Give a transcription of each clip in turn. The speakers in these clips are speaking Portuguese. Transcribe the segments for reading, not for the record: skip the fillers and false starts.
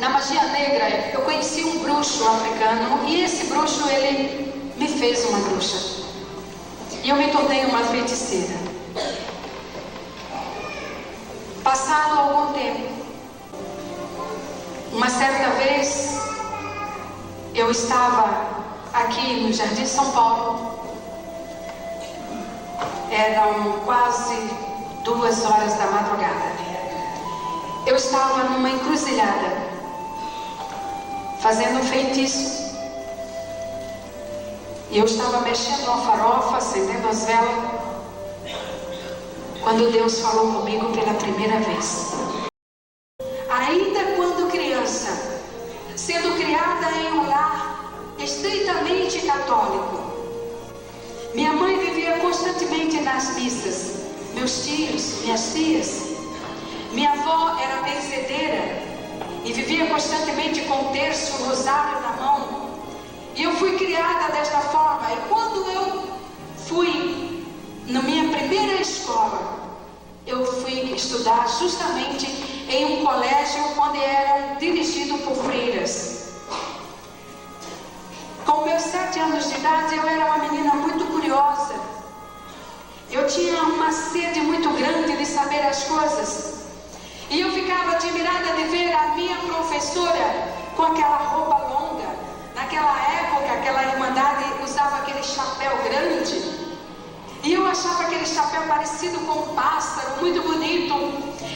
Na magia negra, eu conheci um bruxo africano e esse bruxo, ele me fez uma bruxa. E eu me tornei uma feiticeira. Passado algum tempo, uma certa vez, eu estava aqui no Jardim São Paulo. Eram quase 2 horas da madrugada. Eu estava numa encruzilhada, fazendo um feitiço. E eu estava mexendo uma farofa, acendendo as velas, quando Deus falou comigo pela primeira vez. Ainda quando criança, sendo criada em um lar estritamente católico, minha mãe vivia constantemente nas missas, meus tios, minhas tias. Minha avó era benzedeira e vivia constantemente com o terço, o rosário na mão. E eu fui criada desta forma. E quando eu fui na minha primeira escola, eu fui estudar justamente em um colégio onde eram dirigidos por freiras. Com meus 7 anos de idade, eu era uma menina muito curiosa. Eu tinha uma sede muito grande de saber as coisas. E eu ficava admirada de ver a minha professora com aquela roupa longa. Naquela época, aquela irmandade usava aquele chapéu grande. E eu achava aquele chapéu parecido com um pássaro, muito bonito.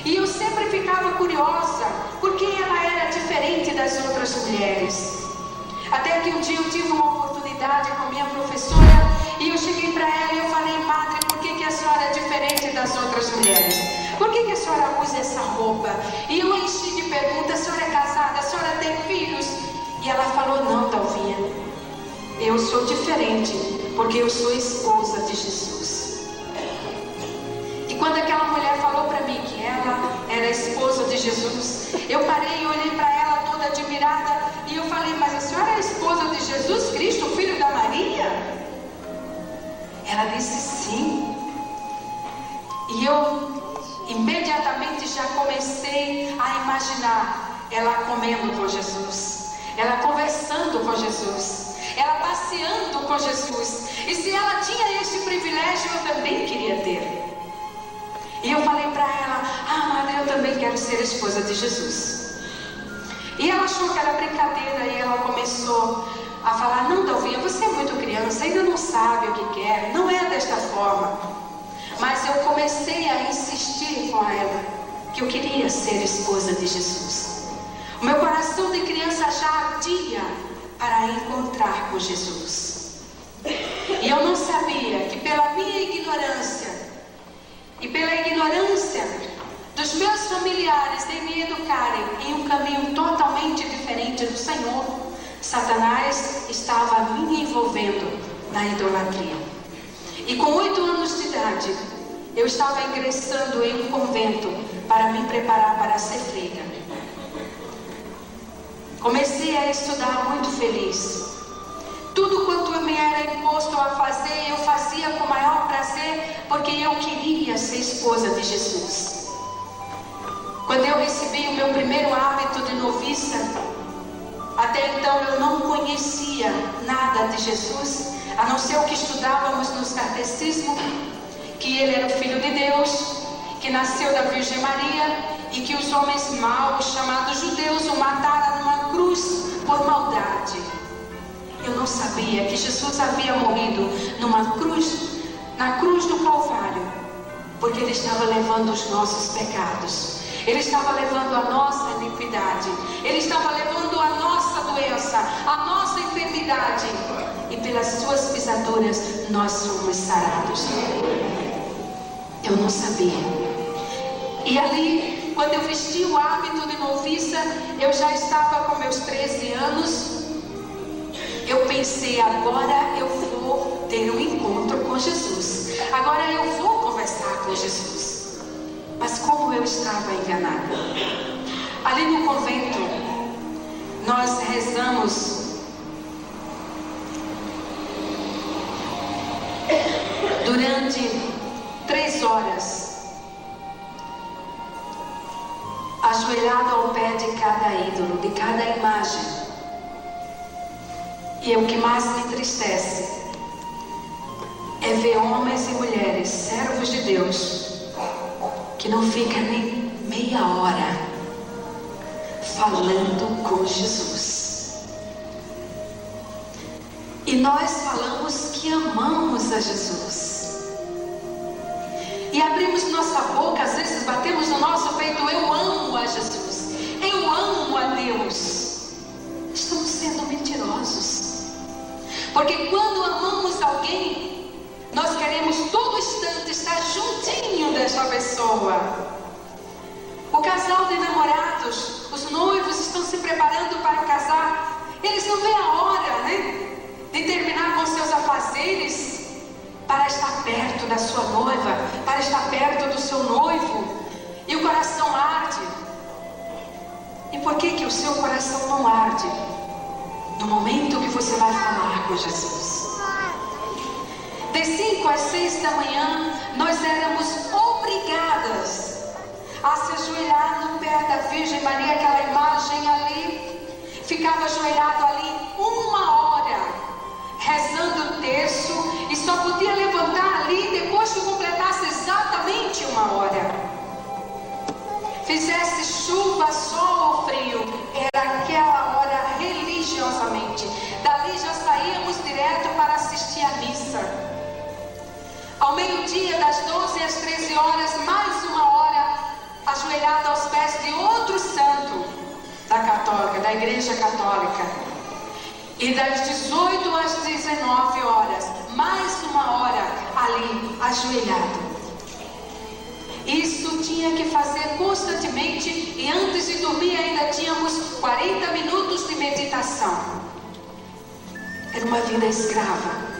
E eu sempre ficava curiosa, porque ela era diferente das outras mulheres. Até que um dia eu tive uma oportunidade com a minha professora. E eu cheguei para ela e eu falei: madre, por que a senhora é diferente das outras mulheres? Por que a senhora usa essa roupa? E eu enchi de perguntas: a senhora é casada? A senhora tem filhos? E ela falou: não, Dalvinha, eu sou diferente, porque eu sou esposa de Jesus. E quando aquela mulher falou para mim que ela era esposa de Jesus, eu parei e olhei para ela toda admirada. E eu falei: mas a senhora é esposa de Jesus Cristo, filho da Maria? Ela disse sim. E eu imediatamente já comecei a imaginar ela comendo com Jesus, ela conversando com Jesus, ela passeando com Jesus. E se ela tinha este privilégio, eu também queria ter. E eu falei para ela: ah, madre, eu também quero ser esposa de Jesus. E ela achou que era brincadeira e ela começou a falar: não, Dalvinha, você é muito criança, ainda não sabe o que quer, não é desta forma. Mas eu comecei a insistir com ela que eu queria ser esposa de Jesus. O meu coração de criança já ardia para encontrar com Jesus. E eu não sabia que pela minha ignorância e pela ignorância dos meus familiares em me educarem em um caminho totalmente diferente do Senhor, Satanás estava me envolvendo na idolatria. E com 8 anos de idade, eu estava ingressando em um convento para me preparar para ser freira. Comecei a estudar muito feliz. Tudo quanto me era imposto a fazer, eu fazia com maior prazer, porque eu queria ser esposa de Jesus. Quando eu recebi o meu primeiro hábito de noviça, até então eu não conhecia nada de Jesus, a não ser o que estudávamos nos catecismos, que ele era o Filho de Deus, que nasceu da Virgem Maria e que os homens maus, chamados judeus, o mataram numa cruz por maldade. Eu não sabia que Jesus havia morrido numa cruz, na cruz do Calvário, porque ele estava levando os nossos pecados. Ele estava levando a nossa iniquidade. Ele estava levando a nossa doença, a nossa enfermidade. E pelas suas pisaduras nós somos sarados. Eu não sabia. E ali, quando eu vesti o hábito de noviça, eu já estava com meus 13 anos. Eu pensei: agora eu vou ter um encontro com Jesus. Agora eu vou conversar com Jesus. Mas como eu estava enganada. Ali no convento, nós rezamos durante 3 horas ajoelhado ao pé de cada ídolo, de cada imagem. E o que mais me entristece é ver homens e mulheres, servos de Deus, que não fica nem meia hora falando com Jesus. E nós falamos que amamos a Jesus. E abrimos nossa boca, às vezes batemos no nosso peito: eu amo a Jesus, eu amo a Deus. Estamos sendo mentirosos. Porque quando amamos alguém, nós queremos todo instante estar juntinho desta pessoa. O casal de namorados, os noivos estão se preparando para casar. Eles não veem a hora, né, de terminar com seus afazeres para estar perto da sua noiva, para estar perto do seu noivo. E o coração arde. E por que o seu coração não arde no momento que você vai falar com Jesus? De 5 às 6 da manhã, nós éramos obrigadas a se ajoelhar no pé da Virgem Maria, aquela imagem ali. Ficava ajoelhado ali 1 hora, rezando o terço, e só podia levantar ali depois que completasse exatamente 1 hora. Fizesse chuva, sol ou frio, era aquela hora religiosamente. Dali já saíamos direto para assistir à missa. Ao meio-dia, das 12 às 13 horas, mais 1 hora, ajoelhado aos pés de outro santo da católica, da Igreja Católica. E das 18 às 19 horas, mais 1 hora ali, ajoelhado. Isso tinha que fazer constantemente, e antes de dormir ainda tínhamos 40 minutos de meditação. Era uma vida escrava.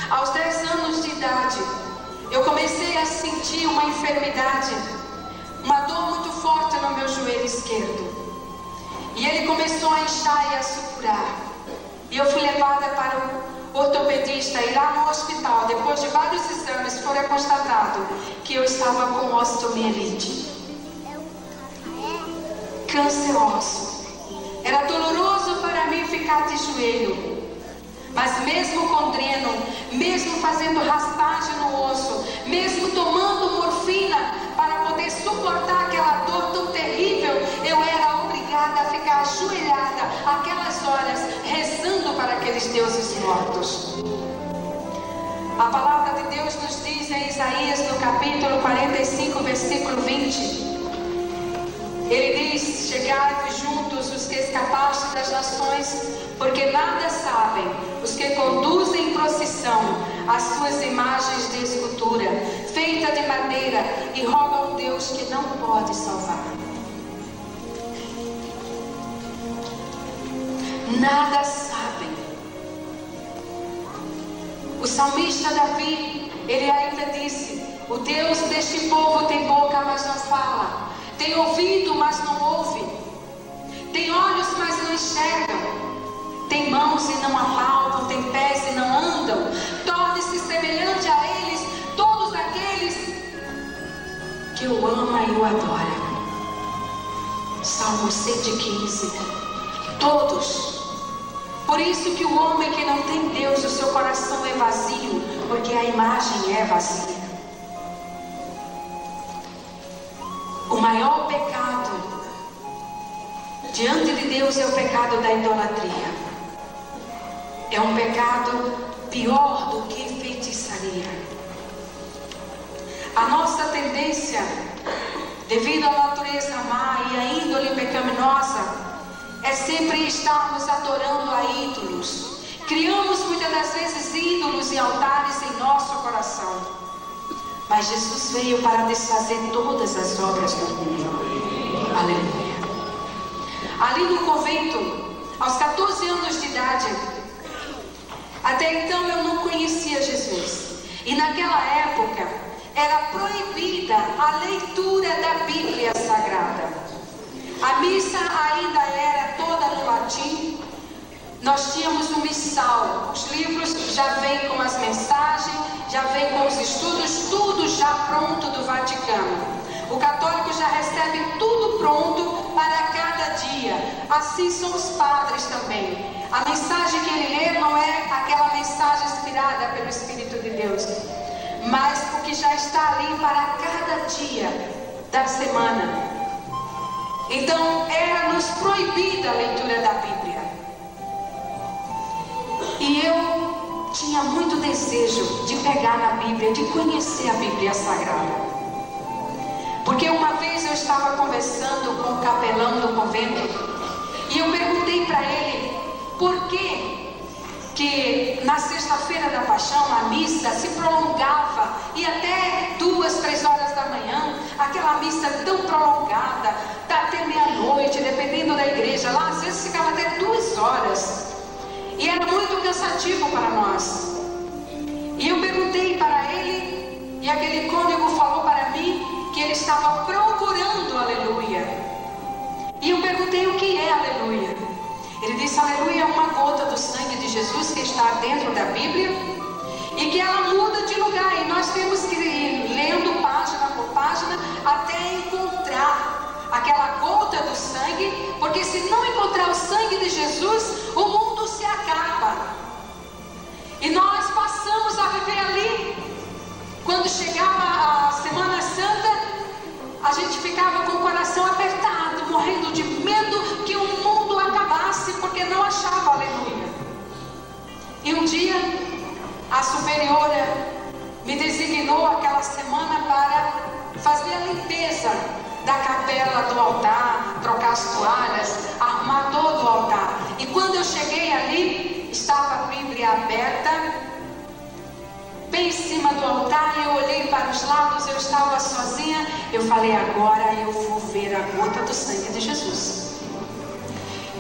Aos 10 anos de idade, eu comecei a sentir uma enfermidade, uma dor muito forte no meu joelho esquerdo. E ele começou a inchar e a supurar. E eu fui levada para o ortopedista, e lá no hospital, depois de vários exames, foi constatado que eu estava com osteomielite, câncer ósseo. Era doloroso para mim ficar de joelho. Mas mesmo com dreno, mesmo fazendo raspagem no osso, mesmo tomando morfina para poder suportar aquela dor tão terrível, eu era obrigada a ficar ajoelhada aquelas horas, rezando para aqueles deuses mortos. A palavra de Deus nos diz em Isaías, no capítulo 45, versículo 20. Ele diz: chegai juntos os que escapaste das nações, porque nada sabem os que conduzem em procissão as suas imagens de escultura, feita de madeira, e rogam a um Deus que não pode salvar. Nada sabem. O salmista Davi, ele ainda disse: o Deus deste povo tem boca, mas não fala. Tem ouvido, mas não ouve. Tem olhos, mas não enxergam. Tem mãos e não apalpam. Tem pés e não andam. Torne-se semelhante a eles todos aqueles que o amam e o adoram. Salmo 115. Todos. Por isso que o homem que não tem Deus, o seu coração é vazio, porque a imagem é vazia. O maior pecado diante de Deus é o pecado da idolatria. É um pecado pior do que feitiçaria. A nossa tendência, devido à natureza má e à índole pecaminosa, é sempre estarmos adorando a ídolos. Criamos muitas das vezes ídolos e altares em nosso coração. Mas Jesus veio para desfazer todas as obras do mundo. Aleluia. Ali no convento, aos 14 anos de idade, até então eu não conhecia Jesus. E naquela época era proibida a leitura da Bíblia Sagrada. A missa ainda era toda no latim. Nós tínhamos um missal. Os livros já vêm com as mensagens, já vem com os estudos, tudo já pronto do Vaticano. O católico já recebe tudo pronto assim são os padres também. A mensagem que ele lê não é aquela mensagem inspirada pelo Espírito de Deus, mas o que já está ali para cada dia da semana. Então era-nos proibida a leitura da Bíblia. E eu tinha muito desejo de pegar na Bíblia, de conhecer a Bíblia Sagrada. Porque uma vez eu estava conversando com o capelão do convento e eu perguntei para ele por que na sexta-feira da Paixão a missa se prolongava e até 2, 3 horas da manhã, aquela missa tão prolongada, até meia-noite, dependendo da igreja, lá às vezes ficava até 2 horas e era muito cansativo para nós. E eu perguntei para ele e aquele cônego falou para mim que ele estava procurando aleluia. E eu perguntei o que é aleluia. Ele disse: aleluia é uma gota do sangue de Jesus que está dentro da Bíblia e que ela muda de lugar, e nós temos que ir lendo página por página até encontrar aquela gota do sangue, porque se não encontrar o sangue de Jesus, o mundo se acaba. E nós passamos a viver ali. Quando chegava a Semana Santa, a gente ficava com o coração apertado, morrendo de medo que o mundo acabasse, porque não achava aleluia. E um dia, a superiora me designou aquela semana para fazer a limpeza da capela, do altar, trocar as toalhas, arrumar todo o altar. E quando eu cheguei ali, estava a Bíblia aberta, bem em cima do altar, e eu olhei para os lados, eu estava sozinha. Eu falei: agora eu vou ver a gota do sangue de Jesus.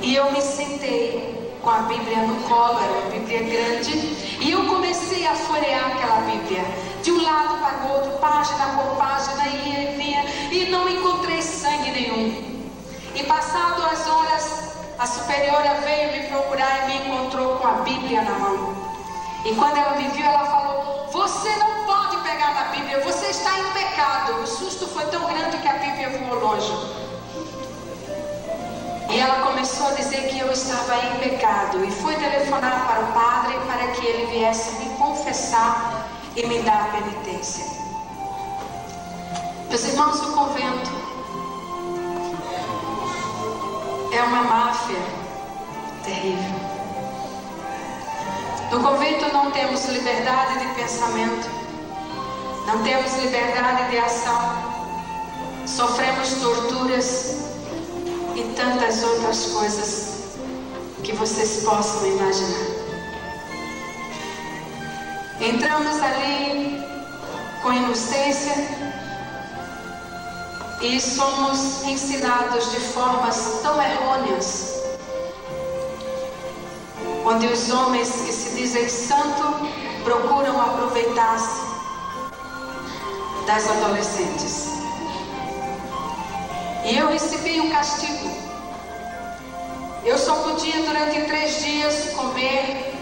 E eu me sentei com a Bíblia no colo, era uma Bíblia grande, e eu comecei a folhear aquela Bíblia, de um lado para o outro, página por página, ia e vinha, e não encontrei sangue nenhum. E passado as horas, a superiora veio me procurar e me encontrou com a Bíblia na mão. E quando ela me viu, ela falou: você não pode pegar na Bíblia, você está em pecado. O susto foi tão grande que a Bíblia voou longe. E ela começou a dizer que eu estava em pecado, e foi telefonar para o padre para que ele viesse me confessar e me dar a penitência. Meus irmãos, o convento é uma máfia terrível. No convento não temos liberdade de pensamento, não temos liberdade de ação, sofremos torturas e tantas outras coisas que vocês possam imaginar. Entramos ali com inocência e somos ensinados de formas tão errôneas, onde os homens que se dizem santos procuram aproveitar-se das adolescentes. E eu recebi um castigo. Eu só podia durante 3 dias comer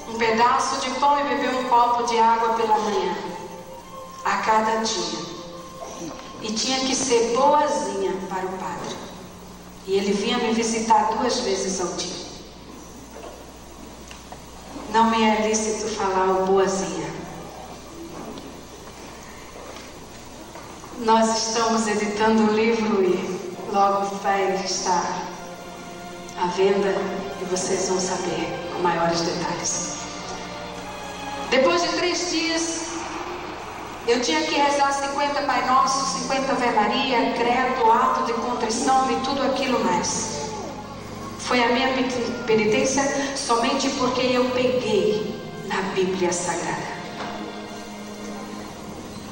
um pedaço de pão e beber um copo de água pela manhã, a cada dia. E tinha que ser boazinha para o padre. E ele vinha me visitar 2 vezes ao dia. Não me é lícito falar o boazinha. Nós estamos editando um livro e logo vai estar à venda e vocês vão saber com maiores detalhes. Depois de 3 dias, eu tinha que rezar 50 Pai Nosso, 50 Ave Maria, credo, ato de contrição e tudo aquilo mais. Foi a minha penitência somente porque eu peguei na Bíblia Sagrada.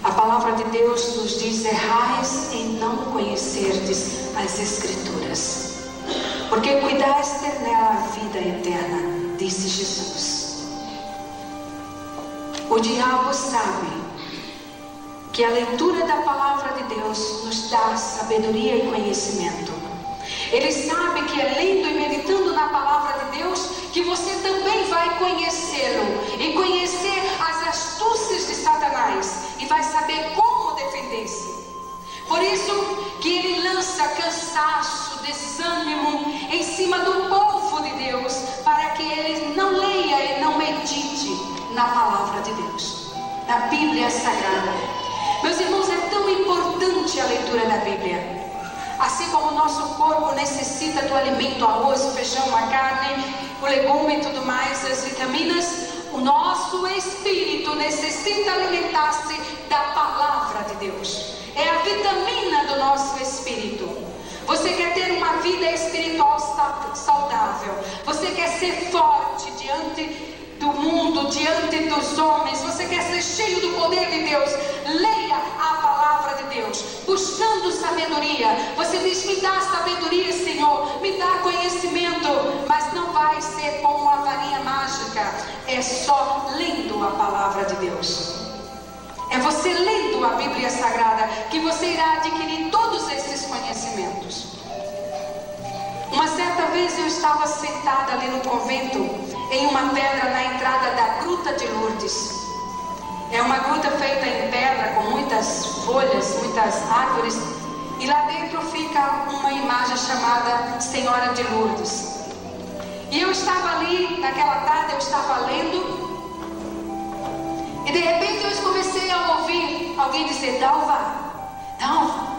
A palavra de Deus nos diz: errais em não conhecerdes as Escrituras, porque cuidaste nela a vida eterna, disse Jesus. O diabo sabe que a leitura da palavra de Deus nos dá sabedoria e conhecimento. Ele sabe que é lendo e meditando na palavra de Deus que você também vai conhecê-lo e conhecer as astúcias de Satanás e vai saber como defender-se. Por isso que ele lança cansaço, desânimo em cima do povo de Deus, para que ele não leia e não medite na palavra de Deus, na Bíblia Sagrada. Meus irmãos, é tão importante a leitura da Bíblia. Assim como o nosso corpo necessita do alimento, arroz, o feijão, a carne, o legume e tudo mais, as vitaminas, o nosso espírito necessita alimentar-se da palavra de Deus. É a vitamina do nosso espírito. Você quer ter uma vida espiritual saudável, você quer ser forte diante do mundo, diante dos homens, você quer ser cheio do poder de Deus, leia a palavra de Deus, buscando sabedoria. Você diz: me dá sabedoria, Senhor, me dá conhecimento, mas não vai ser com uma varinha mágica, é só lendo a palavra de Deus. É você lendo a Bíblia Sagrada que você irá adquirir todos esses conhecimentos. Uma certa vez eu estava sentada ali no convento, em uma pedra na entrada da Gruta de Lourdes. É uma gruta feita em pedra, com muitas folhas, muitas árvores, e lá dentro fica uma imagem chamada Senhora de Lourdes. E eu estava ali, naquela tarde eu estava lendo, e de repente eu comecei a ouvir alguém dizer: Dalva, Dalva.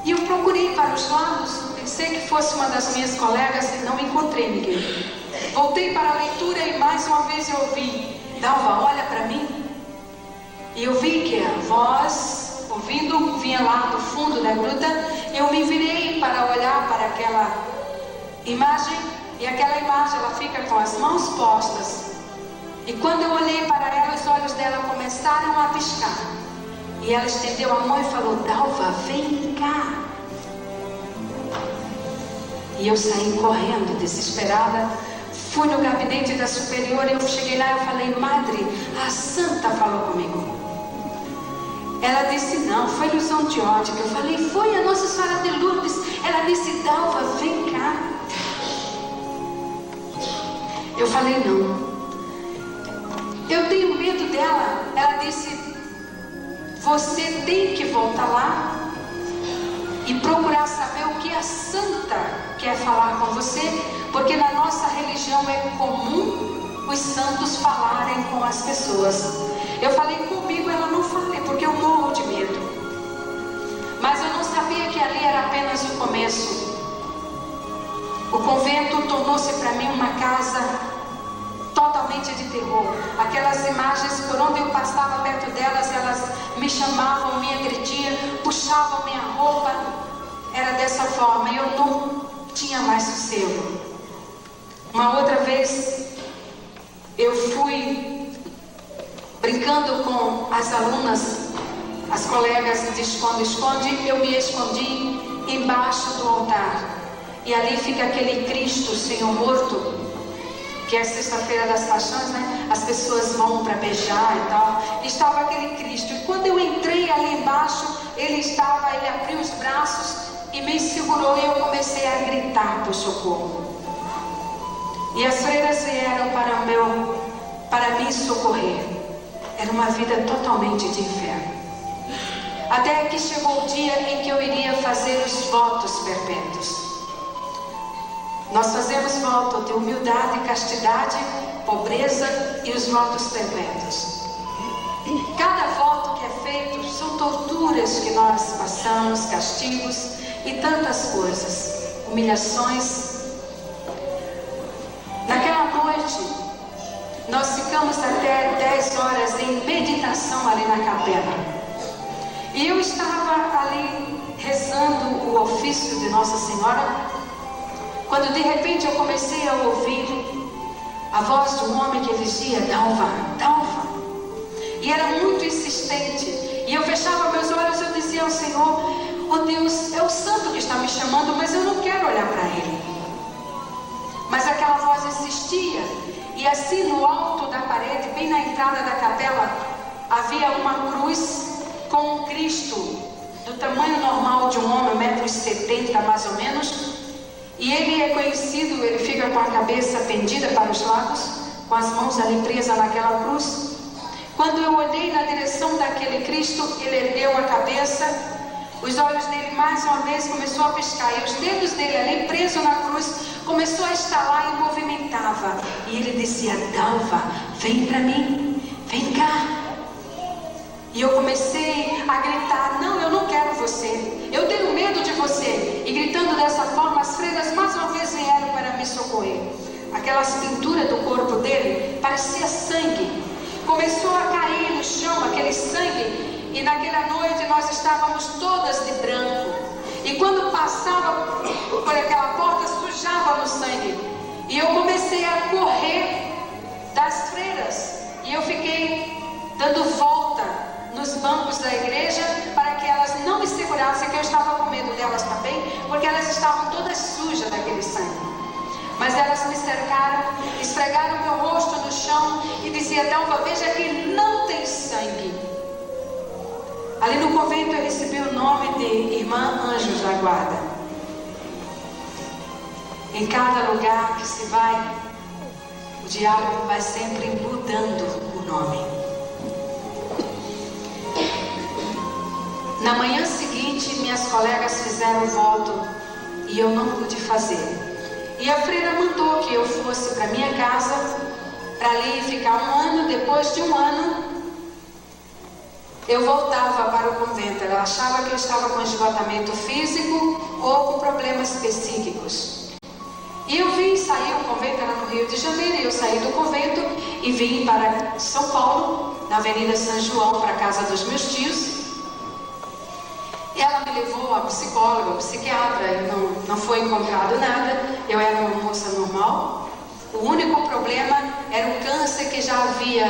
E eu procurei para os lados, pensei que fosse uma das minhas colegas e não encontrei ninguém. Voltei para a leitura e mais uma vez eu ouvi: Dalva, olha para mim. E eu vi que a voz, ouvindo, vinha lá do fundo da gruta. Eu me virei para olhar para aquela imagem, e aquela imagem ela fica com as mãos postas. E quando eu olhei para ela, os olhos dela começaram a piscar. E ela estendeu a mão e falou: Dalva, vem cá. E eu saí correndo, desesperada. Fui no gabinete da superior, eu cheguei lá e falei: Madre, a santa falou comigo. Ela disse: não, foi ilusão de ótica. Eu falei: foi a Nossa Senhora de Lourdes. Ela disse: Dalva, vem cá. Eu falei: não, eu tenho medo dela. Ela disse: você tem que voltar lá e procurar saber o que a santa quer falar com você, porque na nossa religião é comum os santos falarem com as pessoas. Eu falei: comigo ela não fala, porque eu morro de medo. Mas eu não sabia que ali era apenas o começo. O convento tornou-se para mim uma casa totalmente de terror. Aquelas imagens, por onde eu passava perto delas, elas me chamavam, me agrediam, puxavam minha roupa. Era dessa forma, eu não tinha mais sossego. Uma outra vez, eu fui brincando com as alunas, as colegas de esconde-esconde. Eu me escondi embaixo do altar, e ali fica aquele Cristo Senhor morto, que é sexta-feira das paixões, né? As pessoas vão para beijar e tal. E estava aquele Cristo. E quando eu entrei ali embaixo, ele abriu os braços e me segurou, e eu comecei a gritar por socorro. E as freiras vieram para me socorrer. Era uma vida totalmente de inferno. Até que chegou o dia em que eu iria fazer os votos perpétuos. Nós fazemos voto de humildade, castidade, pobreza e os votos perpétuos. Cada voto que é feito são torturas que nós passamos, castigos e tantas coisas, humilhações. Naquela noite, nós ficamos até 10 horas em meditação ali na capela. E eu estava ali rezando o ofício de Nossa Senhora, quando de repente eu comecei a ouvir a voz de um homem que dizia: Dalva, Dalva. E era muito insistente. E eu fechava meus olhos e eu dizia ao Senhor: oh Deus, é o santo que está me chamando, mas eu não quero olhar para ele. Mas aquela voz insistia. E assim no alto da parede, bem na entrada da capela, havia uma cruz com um Cristo do tamanho normal de um homem, 1,70 m mais ou menos. E ele é conhecido, ele fica com a cabeça pendida para os lados, com as mãos ali presas naquela cruz. Quando eu olhei na direção daquele Cristo, ele ergueu a cabeça Os olhos dele mais uma vez começou a piscar e os dedos dele ali preso na cruz começou a estalar e movimentava. E ele dizia: Dalva, vem para mim, vem cá. E eu comecei a gritar: não, eu não quero você, eu tenho medo de você. E gritando dessa forma, as freiras mais uma vez vieram para me socorrer. Aquelas pinturas do corpo dele parecia sangue. Começou a cair no chão aquele sangue. E naquela noite nós estávamos todas de branco. E quando passava por aquela porta, sujava no sangue. E eu comecei a correr das freiras. E eu fiquei dando volta nos bancos da igreja para que elas não me segurassem, que eu estava com medo delas também, porque elas estavam todas sujas daquele sangue. Mas elas me cercaram, esfregaram meu rosto no chão e diziam: Dalva, veja que não tem sangue. Ali no convento eu recebi o nome de Irmã Anjos da Guarda. Em cada lugar que se vai, o diabo vai sempre mudando o nome. Na manhã seguinte, minhas colegas fizeram o voto e eu não pude fazer. E a freira mandou que eu fosse para minha casa, para ali ficar 1 ano. Depois de 1 ano, eu voltava para o convento. Ela achava que eu estava com esgotamento físico ou com problemas psíquicos. E eu vim, saí, o convento era no Rio de Janeiro, e eu saí do convento e vim para São Paulo, na Avenida São João, para a casa dos meus tios. E ela me levou a psicóloga, a psiquiatra, e não foi encontrado nada. Eu era uma moça normal. O único problema era o câncer que já havia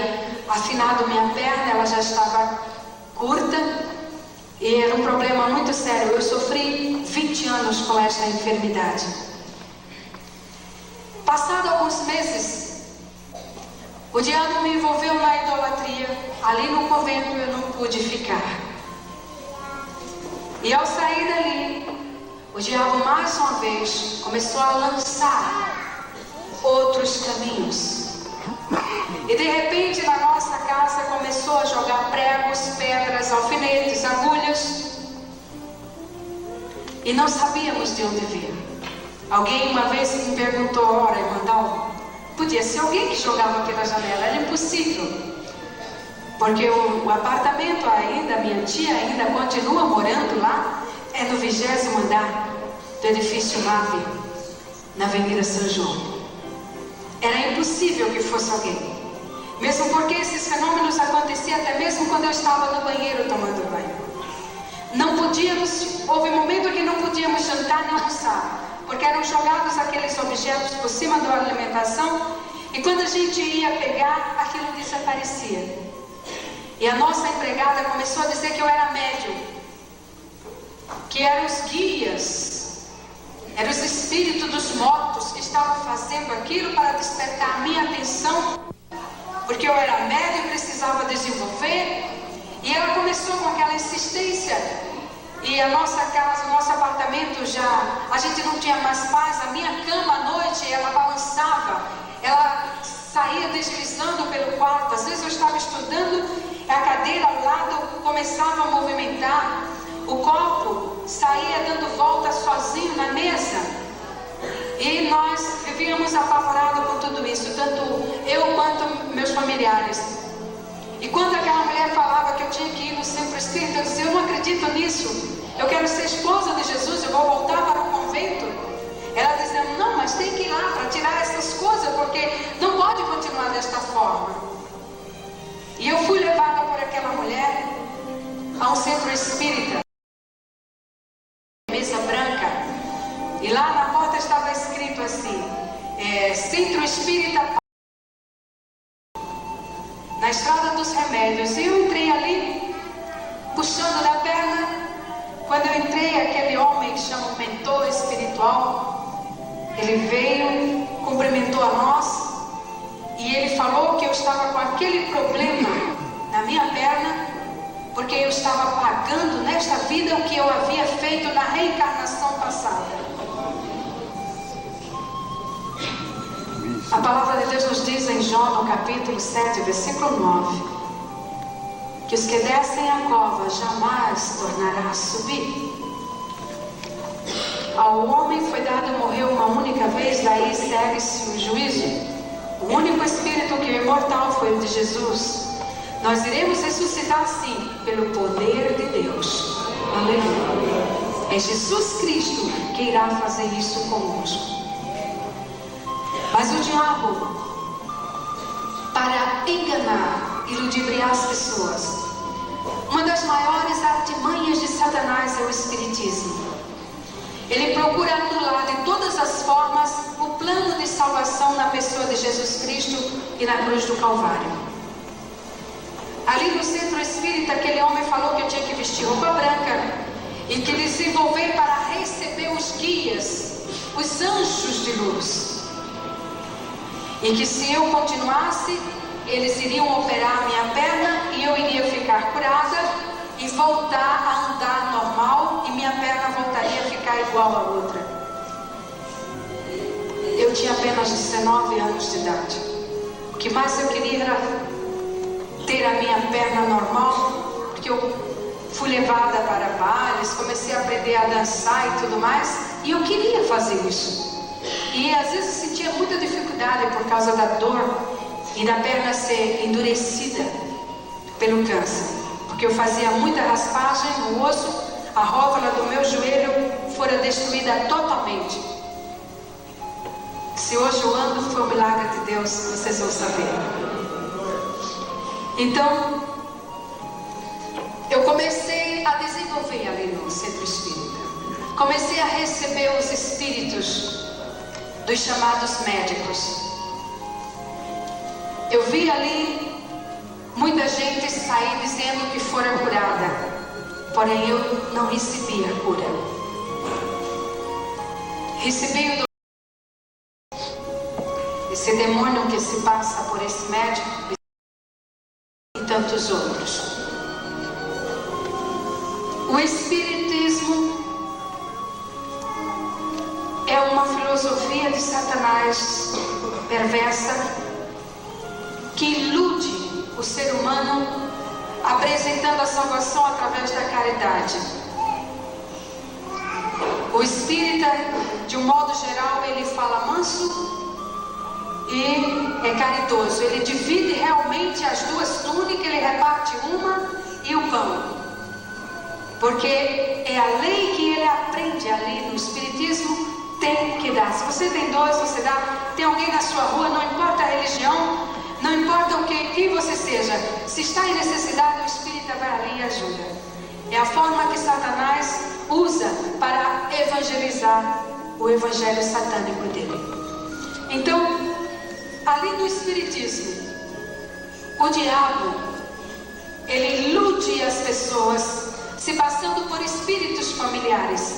afinado minha perna, ela já estava curta. E era um problema muito sério. Eu sofri 20 anos com esta enfermidade. Passado alguns meses, o diabo me envolveu na idolatria. Ali no convento eu não pude ficar. E ao sair dali, o diabo mais uma vez começou a lançar outros caminhos. E de repente na nossa casa começou a jogar pregos, pedras, alfinetes, agulhas. E não sabíamos de onde vir. Alguém uma vez me perguntou: ora, irmã Dalva, podia ser alguém que jogava aqui na janela, era impossível. Porque o apartamento ainda, minha tia ainda continua morando lá, é no 20º andar do edifício MAP, na Avenida São João. Era impossível que fosse alguém. Mesmo porque esses fenômenos aconteciam até mesmo quando eu estava no banheiro tomando banho. Não podíamos, houve um momento que não podíamos jantar nem almoçar, porque eram jogados aqueles objetos por cima da alimentação, e quando a gente ia pegar, aquilo desaparecia. E a nossa empregada começou a dizer que eu era médium, que eram os guias, eram os espíritos dos mortos que estavam fazendo aquilo para despertar a minha atenção, porque eu era médium e precisava desenvolver. E ela começou com aquela insistência. E a nossa casa, o nosso apartamento já, a gente não tinha mais paz. A minha cama à noite, ela balançava, ela saía deslizando pelo quarto. Às vezes eu estava estudando, a cadeira ao lado começava a movimentar, o copo saía dando volta sozinho na mesa. E nós vivíamos apavorados com tudo isso, tanto eu quanto meus familiares. E quando aquela mulher falava que eu tinha que ir no centro espírita, eu dizia: eu não acredito nisso, eu quero ser esposa de Jesus, eu vou voltar para o convento. Ela dizia: não, mas tem que ir lá para tirar essas coisas, porque não pode continuar desta forma. E eu fui levada por aquela mulher a um centro espírita, mesa branca, e lá na porta estava escrito assim: Centro Espírita, na Estrada dos Remédios. E eu entrei ali, puxando da perna. Quando eu entrei, aquele homem que chama o mentor espiritual, ele veio, cumprimentou a nós, e ele falou que eu estava com aquele problema na minha perna, porque eu estava pagando nesta vida o que eu havia feito na reencarnação passada. A palavra de Deus nos diz em Jó, no capítulo 7, versículo 9, que os que descem a cova jamais tornará a subir. Ao homem foi dado morrer uma única vez, daí segue-se o juízo. O único Espírito que é imortal foi o de Jesus. Nós iremos ressuscitar sim, pelo poder de Deus. Aleluia. É Jesus Cristo que irá fazer isso conosco. Mas o diabo, para enganar e ludibriar as pessoas, uma das maiores artimanhas de Satanás é o espiritismo. Ele procura anular de todas as formas o plano de salvação na pessoa de Jesus Cristo e na cruz do Calvário. Ali no centro espírita, aquele homem falou que eu tinha que vestir roupa branca e que desenvolver para receber os guias, os anjos de luz. E que se eu continuasse, eles iriam operar a minha perna e eu iria ficar curada e voltar a andar normal e minha perna voltaria a ficar igual a outra. Eu tinha apenas 19 anos de idade. O que mais eu queria era ter a minha perna normal, porque eu fui levada para bailes, comecei a aprender a dançar e tudo mais, e eu queria fazer isso. E às vezes sentia muita dificuldade por causa da dor e da perna ser endurecida pelo câncer. Porque eu fazia muita raspagem no osso, a rótula do meu joelho fora destruída totalmente. Se hoje eu ando, foi um milagre de Deus, vocês vão saber. Então, eu comecei a desenvolver ali no centro espírita. Comecei a receber os espíritos dos chamados médicos. Eu vi ali muita gente sair dizendo que fora curada, porém eu não recebi a cura. Recebi esse demônio que se passa por esse médico e tantos outros. O espiritismo é uma filosofia de Satanás perversa que ilude o ser humano, apresentando a salvação através da caridade. O espírita, de um modo geral, ele fala manso e é caridoso. Ele divide realmente as duas túnicas, ele reparte uma e o pão. Porque é a lei que ele aprende ali no espiritismo, tem que dar. Se você tem dois, você dá. Tem alguém na sua rua, não importa a religião, não importa o que quem você seja, se está em necessidade, o espírita vai ali e ajuda. É a forma que Satanás usa para evangelizar o evangelho satânico dele. Então, ali no espiritismo, o diabo, ele ilude as pessoas, se passando por espíritos familiares.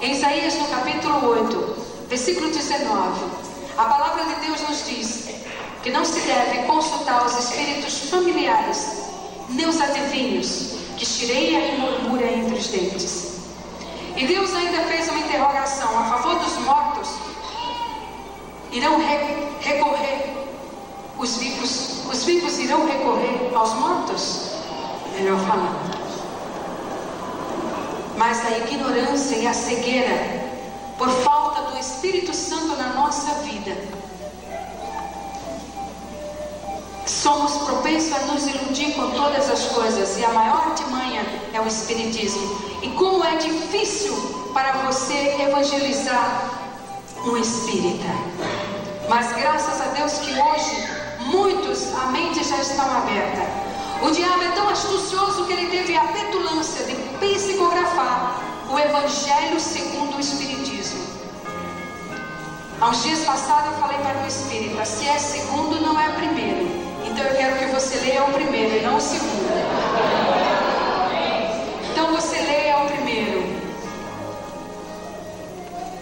Em Isaías, no capítulo 8, versículo 19, a palavra de Deus nos diz que não se deve consultar os espíritos familiares, nem os adivinhos, que chireia e murmura entre os dentes. E Deus ainda fez uma interrogação a favor dos mortos. Irão recorrer os vivos irão recorrer aos mortos? Melhor falando. Mas a ignorância e a cegueira, por falta do Espírito Santo na nossa vida, somos propensos a nos iludir com todas as coisas, e a maior artimanha é o espiritismo. E como é difícil para você evangelizar um espírita. Mas graças a Deus que hoje muitos, a mente já estão aberta. O diabo é tão astucioso que ele teve a petulância de psicografar o Evangelho segundo o Espiritismo. Há uns dias passados eu falei para o espírita: se é segundo, não é primeiro. Então eu quero que você leia o primeiro e não o segundo. Então você leia o primeiro.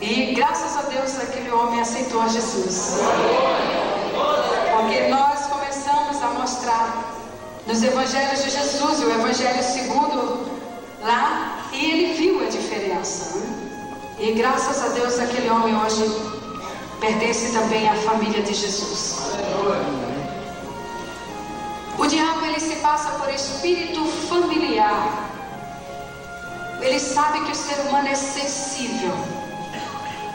E graças a Deus aquele homem aceitou a Jesus. Porque nós começamos a mostrar nos evangelhos de Jesus, o evangelho segundo lá, e ele viu a diferença, né? E graças a Deus aquele homem hoje pertence também à família de Jesus. O diabo, ele se passa por espírito familiar. Ele sabe que o ser humano é sensível.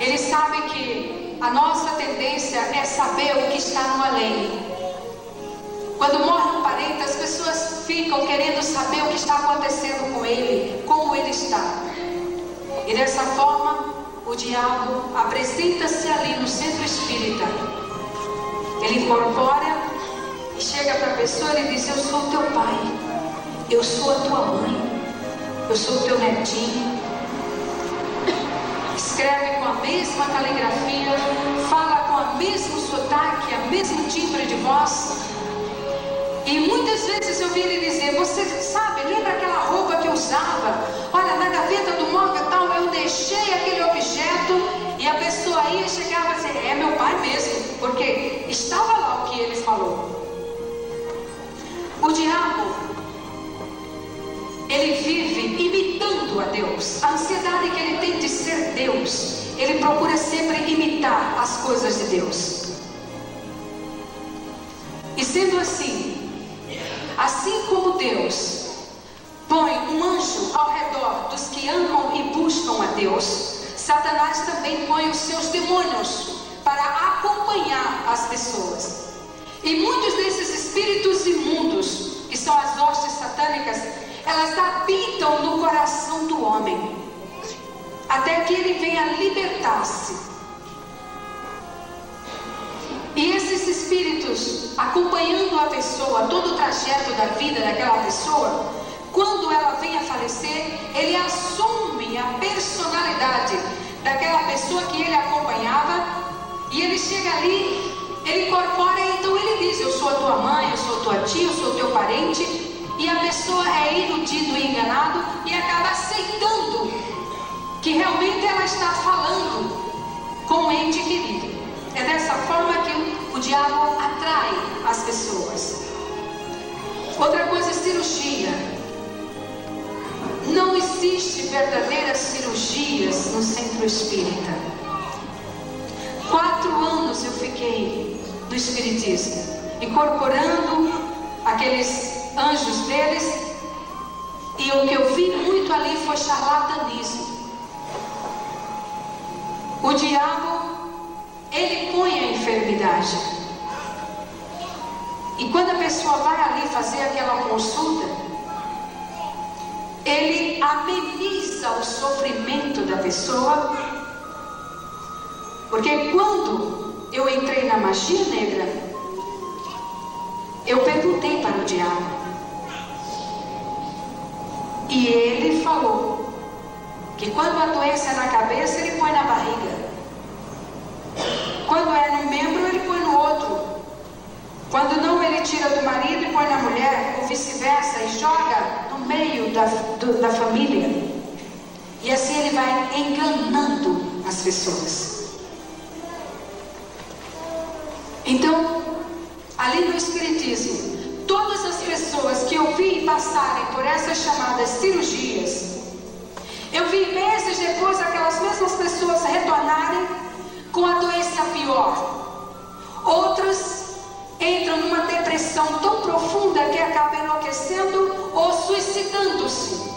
Ele sabe que a nossa tendência é saber o que está no além. Quando morre um parente, as pessoas ficam querendo saber o que está acontecendo com ele, como ele está. E dessa forma, o diabo apresenta-se ali no centro espírita. Ele incorpora e chega para a pessoa e diz: eu sou o teu pai, eu sou a tua mãe, eu sou o teu netinho. Escreve com a mesma caligrafia, fala com o mesmo sotaque, o mesmo timbre de voz. E muitas vezes eu vi ele dizer: você sabe, lembra aquela roupa que eu usava? Olha, na gaveta do móvel tal, eu deixei aquele objeto. E a pessoa ia, chegava a dizer: é meu pai mesmo, porque estava lá o que ele falou. O diabo, ele vive imitando a Deus. A ansiedade que ele tem de ser Deus, ele procura sempre imitar as coisas de Deus. E sendo assim como Deus põe um anjo ao redor dos que amam e buscam a Deus, Satanás também põe os seus demônios para acompanhar as pessoas. E muitos desses espíritos imundos, que são as hostes satânicas, elas habitam no coração do homem, até que ele venha libertar-se. E esses espíritos, acompanhando a pessoa, todo o trajeto da vida daquela pessoa, quando ela vem a falecer, ele assume a personalidade daquela pessoa que ele acompanhava, e ele chega ali, ele incorpora, então ele diz: eu sou a tua mãe, eu sou a tua tia, eu sou o teu parente. E a pessoa é iludido e enganado e acaba aceitando que realmente ela está falando com um ente querido. É dessa forma que o diabo atrai as pessoas. Outra coisa é cirurgia. Não existe verdadeiras cirurgias no centro espírita. 4 anos eu fiquei no espiritismo, incorporando aqueles anjos deles, e o que eu vi muito ali foi charlatanismo. O diabo, ele põe a enfermidade, e quando a pessoa vai ali fazer aquela consulta, ele ameniza o sofrimento da pessoa, porque quando eu entrei na magia negra, eu perguntei para o diabo, e ele falou que quando a doença é na cabeça, ele põe na barriga. Quando é no membro, ele põe no outro. Quando não, ele tira do marido e põe na mulher, ou vice-versa, e joga no meio da família. E assim ele vai enganando as pessoas. Então, ali no espiritismo, todas as pessoas que eu vi passarem por essas chamadas cirurgias, eu vi meses depois aquelas mesmas pessoas retornarem com a doença pior. Outras entram numa depressão tão profunda que acabam enlouquecendo ou suicidando-se.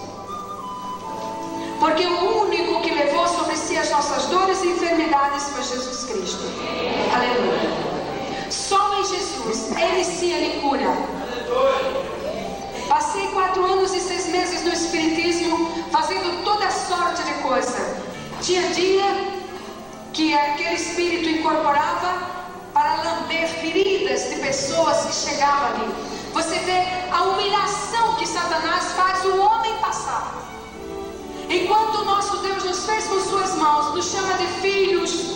Porque o único que levou sobre si as nossas dores e enfermidades foi Jesus Cristo. Aleluia. Só em Jesus, Ele sim, Ele cura. Passei 4 anos e 6 meses no espiritismo, fazendo toda sorte de coisa. Tinha dia que aquele espírito incorporava para lamber feridas de pessoas que chegavam ali. Você vê a humilhação que Satanás faz o homem passar. Enquanto o nosso Deus nos fez com suas mãos, nos chama de filhos,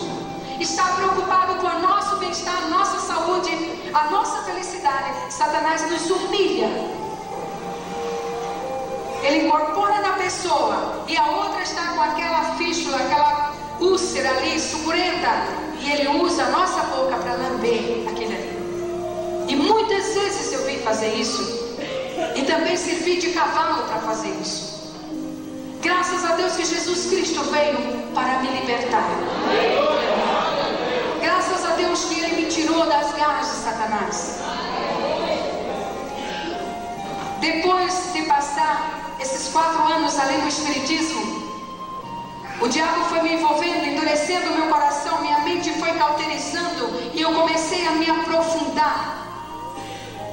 está preocupado com o nosso bem-estar, a nossa saúde, a nossa felicidade, Satanás nos humilha. Ele incorpora na pessoa e a outra está com aquela fístula, aquela úlcera ali, sucurenta, e ele usa a nossa boca para lamber aquele ali. E muitas vezes eu vi fazer isso, e também servi de cavalo para fazer isso. Graças a Deus que Jesus Cristo veio para me libertar. Graças a Deus que Ele me tirou das garras de Satanás. Depois de passar esses 4 anos além do espiritismo, o diabo foi me envolvendo, endurecendo o meu coração, minha mente foi cauterizando e eu comecei a me aprofundar.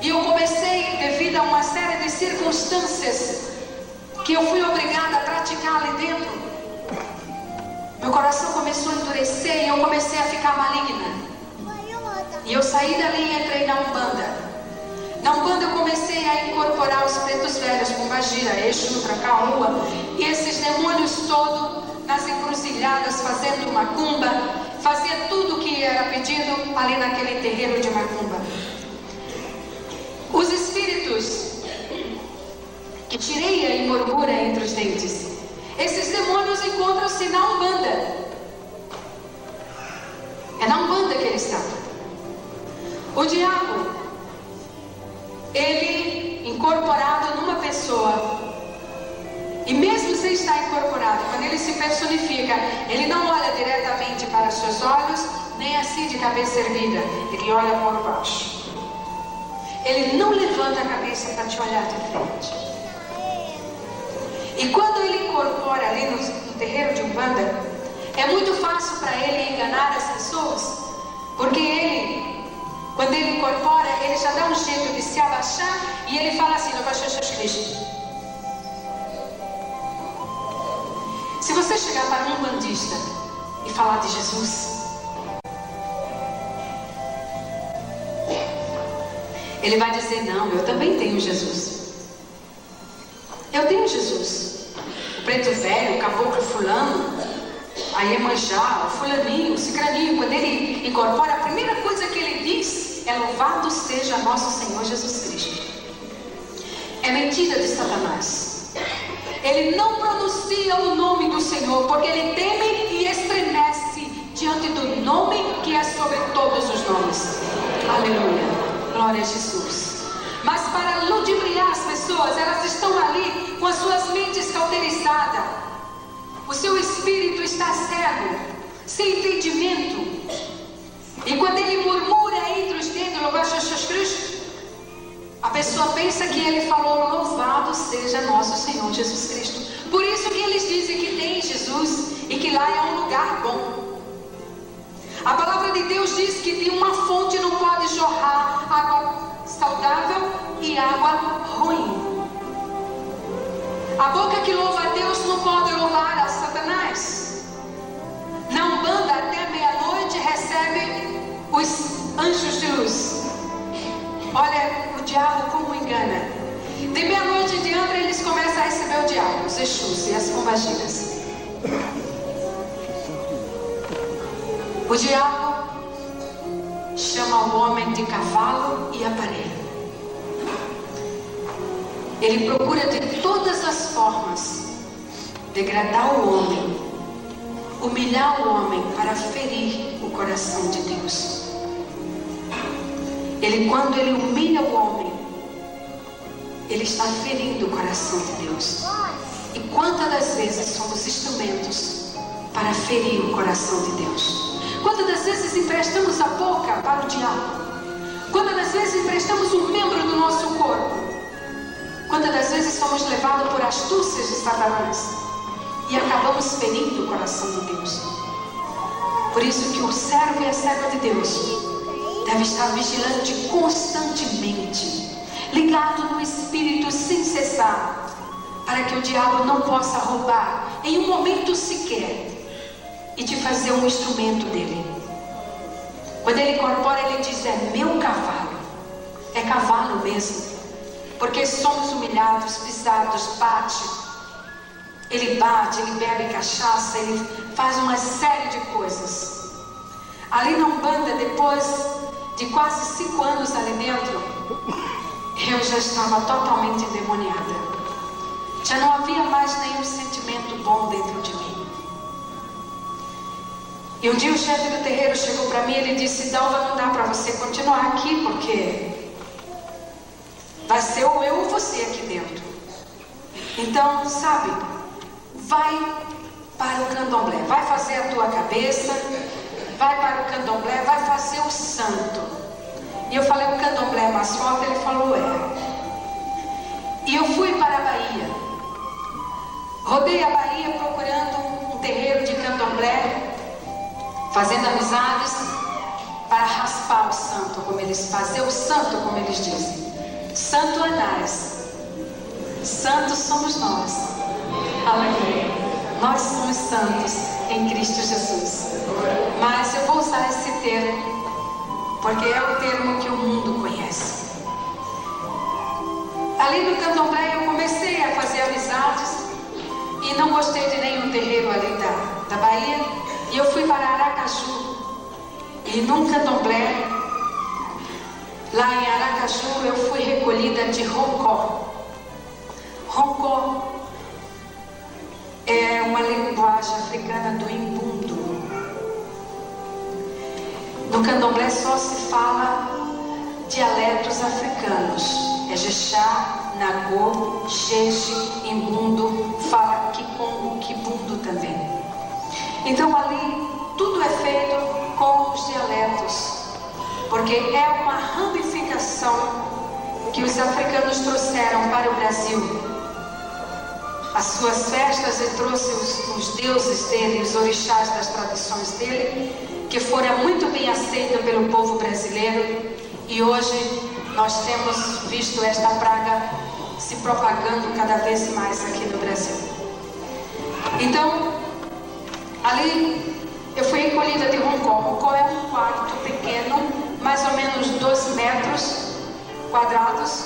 E eu comecei, devido a uma série de circunstâncias que eu fui obrigada a praticar ali dentro, meu coração começou a endurecer e eu comecei a ficar maligna. E eu saí dali e entrei na Umbanda. Na Umbanda eu comecei a incorporar os pretos velhos, Pombagira, Exu, Tracaúa, e esses demônios todos nas encruzilhadas, fazendo macumba, fazia tudo o que era pedido ali naquele terreiro de macumba. Os espíritos que tirei a imorgura entre os dentes, esses demônios encontram-se na Umbanda. É na Umbanda que ele está. O diabo, ele incorporado numa pessoa, e mesmo sem estar incorporado, quando ele se personifica, ele não olha diretamente para os seus olhos, nem assim de cabeça erguida, ele olha por baixo. Ele não levanta a cabeça para te olhar de frente. E quando ele incorpora ali no terreiro de Umbanda, é muito fácil para ele enganar as pessoas, porque ele, quando ele incorpora, ele já dá um jeito de se abaixar e ele fala assim: Louvado seja Jesus Cristo. Se você chegar para um umbandista e falar de Jesus, ele vai dizer: não, eu também tenho Jesus. Eu tenho Jesus. O preto velho, o caboclo fulano, a Iemanjá, o fulaninho, o cicraninho, quando ele incorpora, a primeira coisa que ele diz é: louvado seja nosso Senhor Jesus Cristo. É mentira de Satanás. Ele não pronuncia o nome do Senhor, porque ele teme e estremece diante do nome que é sobre todos os nomes. Aleluia, glória a Jesus. Mas para ludibriar as pessoas, elas estão ali com as suas mentes cauterizadas. O seu espírito está cego, sem entendimento. E quando ele murmura entre os dedos, louvado seja Jesus Cristo, a pessoa pensa que ele falou: louvado seja nosso Senhor Jesus Cristo. Por isso que eles dizem que tem Jesus e que lá é um lugar bom. A palavra de Deus diz que de uma fonte não pode jorrar água saudável e água ruim. A boca que louva a Deus não pode louvar a Satanás. Na Umbanda, até meia-noite, recebe os anjos de luz. Olha o diabo como engana. De meia-noite em diante, eles começam a receber o diabo, os Exus e as Pombagiras. O diabo chama o homem de cavalo e aparelho. Ele procura de todas as formas degradar o homem, humilhar o homem para ferir o coração de Deus. Quando ele humilha o homem, ele está ferindo o coração de Deus. E quantas das vezes somos instrumentos para ferir o coração de Deus? Quantas das vezes emprestamos a boca para o diabo? Quantas das vezes emprestamos um membro do nosso corpo? Quantas das vezes somos levados por astúcias de Satanás e acabamos ferindo o coração de Deus? Por isso que o servo e a serva de Deus deve estar vigilante constantemente, ligado no Espírito sem cessar, para que o diabo não possa roubar em um momento sequer e te fazer um instrumento dele. Quando ele incorpora, ele diz: é meu cavalo. É cavalo mesmo, porque somos humilhados, pisados, bate. Ele bate, ele bebe cachaça, ele faz uma série de coisas. Ali na Umbanda, depois de quase 5 anos ali dentro, eu já estava totalmente endemoniada. Já não havia mais nenhum sentimento bom dentro de mim. E um dia o chefe do terreiro chegou para mim e ele disse: Dalva, não dá para você continuar aqui, porque vai ser ou eu ou você aqui dentro. Então, sabe, vai para o candomblé, vai fazer a tua cabeça, vai para o candomblé, vai fazer o santo. E eu falei: o candomblé é mais forte? Ele falou: é. E E eu fui para a Bahia. Rodei a Bahia procurando um terreiro de candomblé, fazendo amizades para raspar o santo, como eles fazem, o santo, como eles dizem. Santo Anás. Santos somos nós. Aleluia. Nós somos santos em Cristo Jesus. Mas eu vou usar esse termo, porque é o termo que o mundo conhece. Ali no candomblé eu comecei a fazer amizades e não gostei de nenhum terreiro ali da Bahia. E eu fui para Aracaju. E num candomblé, lá em Aracaju, eu fui recolhida de Roncó. Roncó é uma linguagem africana do imbundo. No candomblé só se fala dialetos africanos. É Jexá, Nagô, Jeje, Imbundo, fala Kikongo, Kibundo também. Então ali tudo é feito com os dialetos, porque é uma ramificação que os africanos trouxeram para o Brasil. As suas festas, e trouxe os deuses dele, os orixás das tradições dele, que foram muito bem aceitos pelo povo brasileiro. E hoje nós temos visto esta praga se propagando cada vez mais aqui no Brasil. Então, ali eu fui recolhida de Roncó. Roncó é um quarto pequeno, mais ou menos 2 metros quadrados.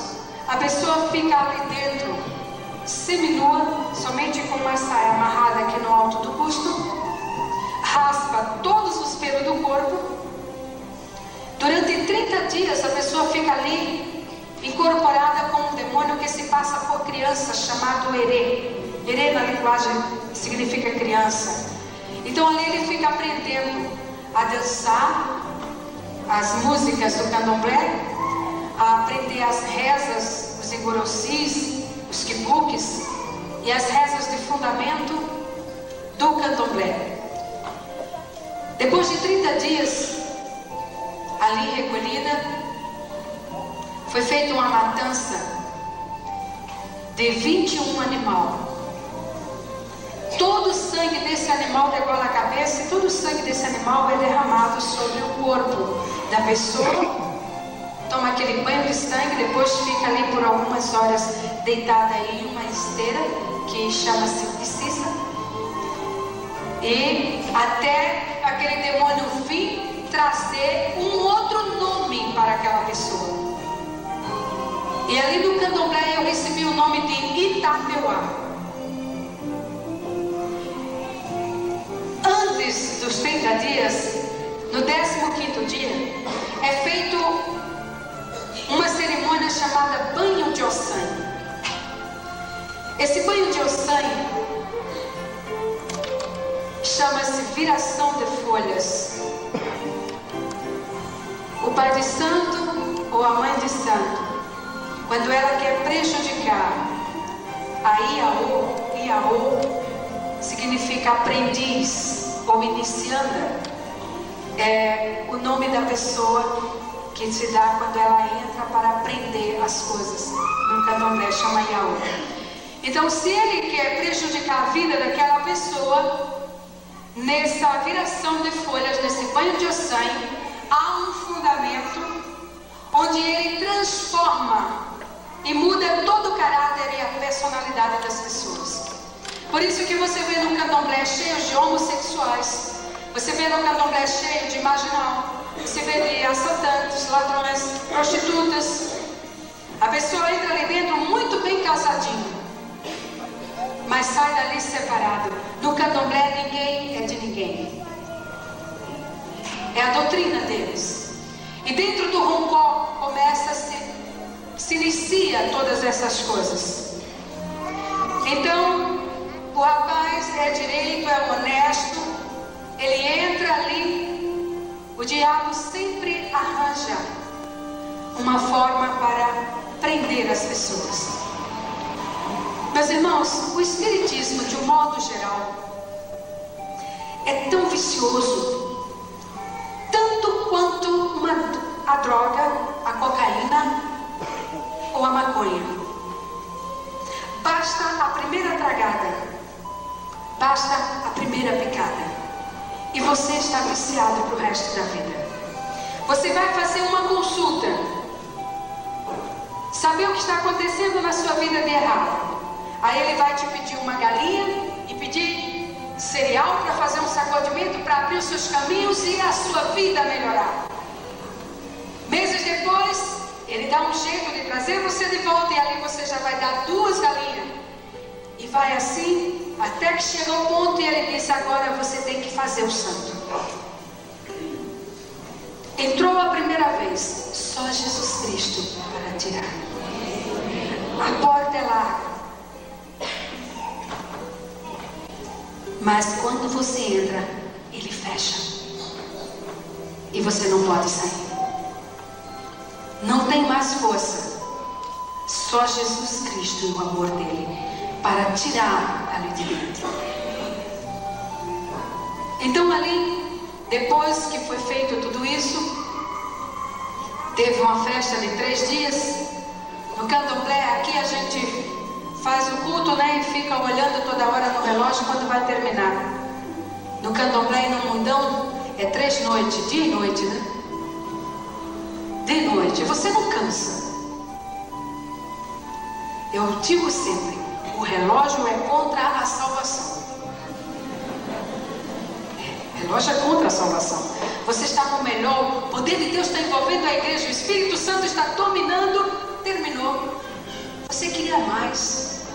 A pessoa fica ali dentro, seminua, somente com uma saia amarrada aqui no alto do busto, raspa todos os pelos do corpo. Durante 30 dias a pessoa fica ali incorporada com um demônio que se passa por criança, chamado Herê. Herê na linguagem significa criança. Então ali ele fica aprendendo a dançar as músicas do candomblé, a aprender as rezas, os igorossis, os quibuques e as rezas de fundamento do candomblé. Depois de 30 dias ali recolhida, foi feita uma matança de 21 animais. Todo o sangue desse animal degola a cabeça, e todo o sangue desse animal é derramado sobre o corpo da pessoa. Toma aquele banho de sangue, depois fica ali por algumas horas deitada em uma esteira que chama-se psissa, e até aquele demônio vir trazer um outro nome para aquela pessoa. E ali no candomblé eu recebi o nome de Itapeuá. Antes dos 30 dias, no 15º dia, é feito uma cerimônia chamada banho de Ossanho. Esse banho de Ossanho chama-se viração de folhas. O pai de santo ou a mãe de santo, quando ela quer prejudicar a Iaô significa aprendiz ou inicianda, é o nome da pessoa que se dá quando ela entra para aprender as coisas. No candomblé chama Iaô. Então, se ele quer prejudicar a vida daquela pessoa, nessa viração de folhas, nesse banho de Ossanho, há um fundamento onde ele transforma e muda todo o caráter e a personalidade das pessoas. Por isso que você vê no candomblé cheio de homossexuais, você vê no candomblé cheio de marginal, você vê de assaltantes, ladrões, prostitutas. A pessoa entra ali dentro muito bem casadinho, mas sai dali separado. No candomblé ninguém é de ninguém. É a doutrina deles. E dentro do Roncó se inicia todas essas coisas. Então, o rapaz é direito, é honesto, ele entra ali, o diabo sempre arranja uma forma para prender as pessoas. Meus irmãos, o espiritismo, de um modo geral, é tão vicioso, tanto quanto a droga, a cocaína ou a maconha. Basta a primeira picada e você está viciado para o resto da vida. Você vai fazer uma consulta, saber o que está acontecendo na sua vida de errado. Aí ele vai te pedir uma galinha e pedir cereal para fazer um sacudimento, para abrir os seus caminhos e a sua vida melhorar. Meses depois, ele dá um jeito de trazer você de volta e ali você já vai dar 2 galinhas. E vai assim, até que chega ao ponto e ele diz: agora você tem que fazer o santo. Entrou a primeira vez, só Jesus Cristo para tirar. A porta é larga. Mas quando você entra, ele fecha. E você não pode sair. Não tem mais força. Só Jesus Cristo e o amor dele para tirar ali de dentro. Então ali, depois que foi feito tudo isso, teve uma festa de 3 dias. No candomblé, aqui a gente faz o culto, né? E fica olhando toda hora no relógio quando vai terminar. No candomblé e no mundão é 3 noites, dia e noite, né? De noite, você não cansa. Eu digo sempre, o relógio é contra a salvação. O relógio é contra a salvação. Você está no melhor, o poder de Deus está envolvendo a igreja, o Espírito Santo está dominando, terminou. Você queria mais.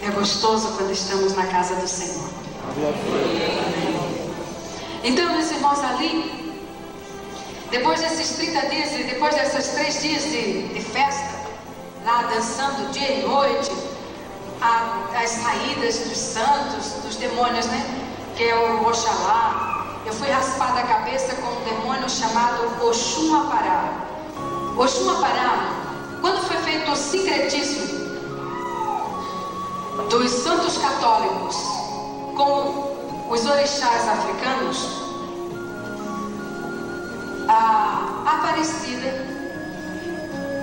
É gostoso quando estamos na casa do Senhor. Então, meus irmãos, ali, depois desses 30 dias, e depois desses 3 dias de festa, lá dançando dia e noite, as saídas dos santos, dos demônios, né? Que é o Oxalá. Eu fui raspada a cabeça com um demônio chamado Oxum-Apará. Oxum-Apará, quando foi feito o sincretismo dos santos católicos com os orixás africanos, a Aparecida,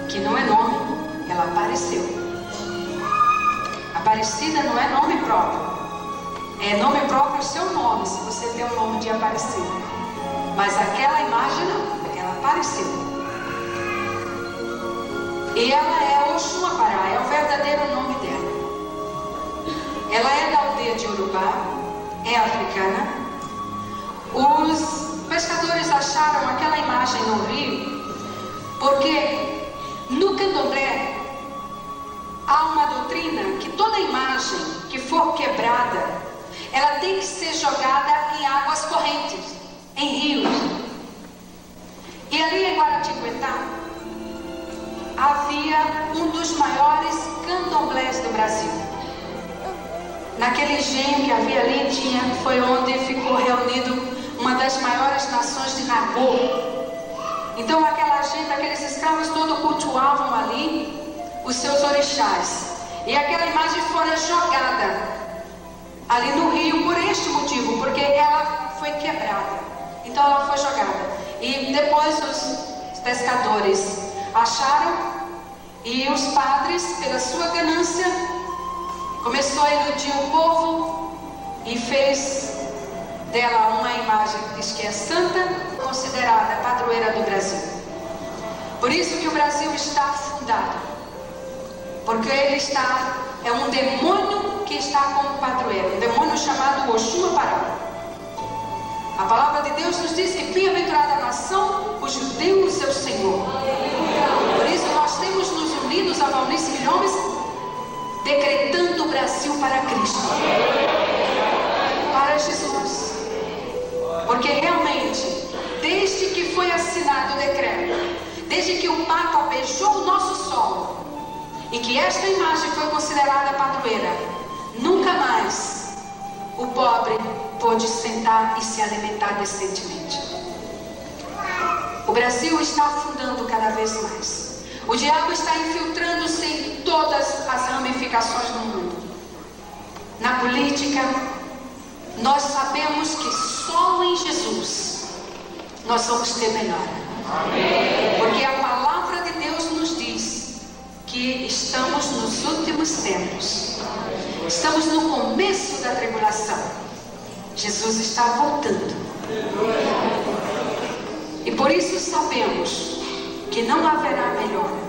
que não é nome, ela apareceu. Aparecida não é nome próprio. É nome próprio o seu nome, se você tem o nome de Aparecida. Mas aquela imagem não, ela apareceu. E ela é Oxum-Apará, é o verdadeiro nome dela. Ela é da aldeia de Urubá, é africana. Os pescadores acharam aquela imagem no rio, porque no candomblé há uma doutrina que toda imagem que for quebrada, ela tem que ser jogada em águas correntes, em rios. E ali em Guaratinguetá havia um dos maiores candomblés do Brasil. Naquele engenho que havia ali, foi onde ficou reunido uma das maiores nações de Nagô. Então aquela gente, aqueles escravos todos cultuavam ali os seus orixás. E aquela imagem fora jogada ali no rio por este motivo, porque ela foi quebrada. Então ela foi jogada. E depois os pescadores acharam, e os padres, pela sua ganância, começou a iludir o povo e fez dela uma imagem que diz que é santa, considerada padroeira do Brasil. Por isso que o Brasil está afundado, porque ele é um demônio que está como padroeiro, um demônio chamado Oxum-Apará. A palavra de Deus nos diz que bem-aventurada a nação cujo Deus é o Senhor. Por isso nós temos nos unidos a Valnice Milhões, decretando o Brasil para Cristo, para Jesus. Porque realmente, desde que foi assinado o decreto, desde que o Papa beijou o nosso solo e que esta imagem foi considerada padroeira, nunca mais o pobre pôde sentar e se alimentar decentemente. O Brasil está afundando cada vez mais. O diabo está infiltrando-se em todas as ramificações do mundo. Na política, nós sabemos que só em Jesus nós vamos ter melhora. Porque a palavra de Deus nos diz que estamos nos últimos tempos. Estamos no começo da tribulação. Jesus está voltando. E por isso sabemos que não haverá melhora.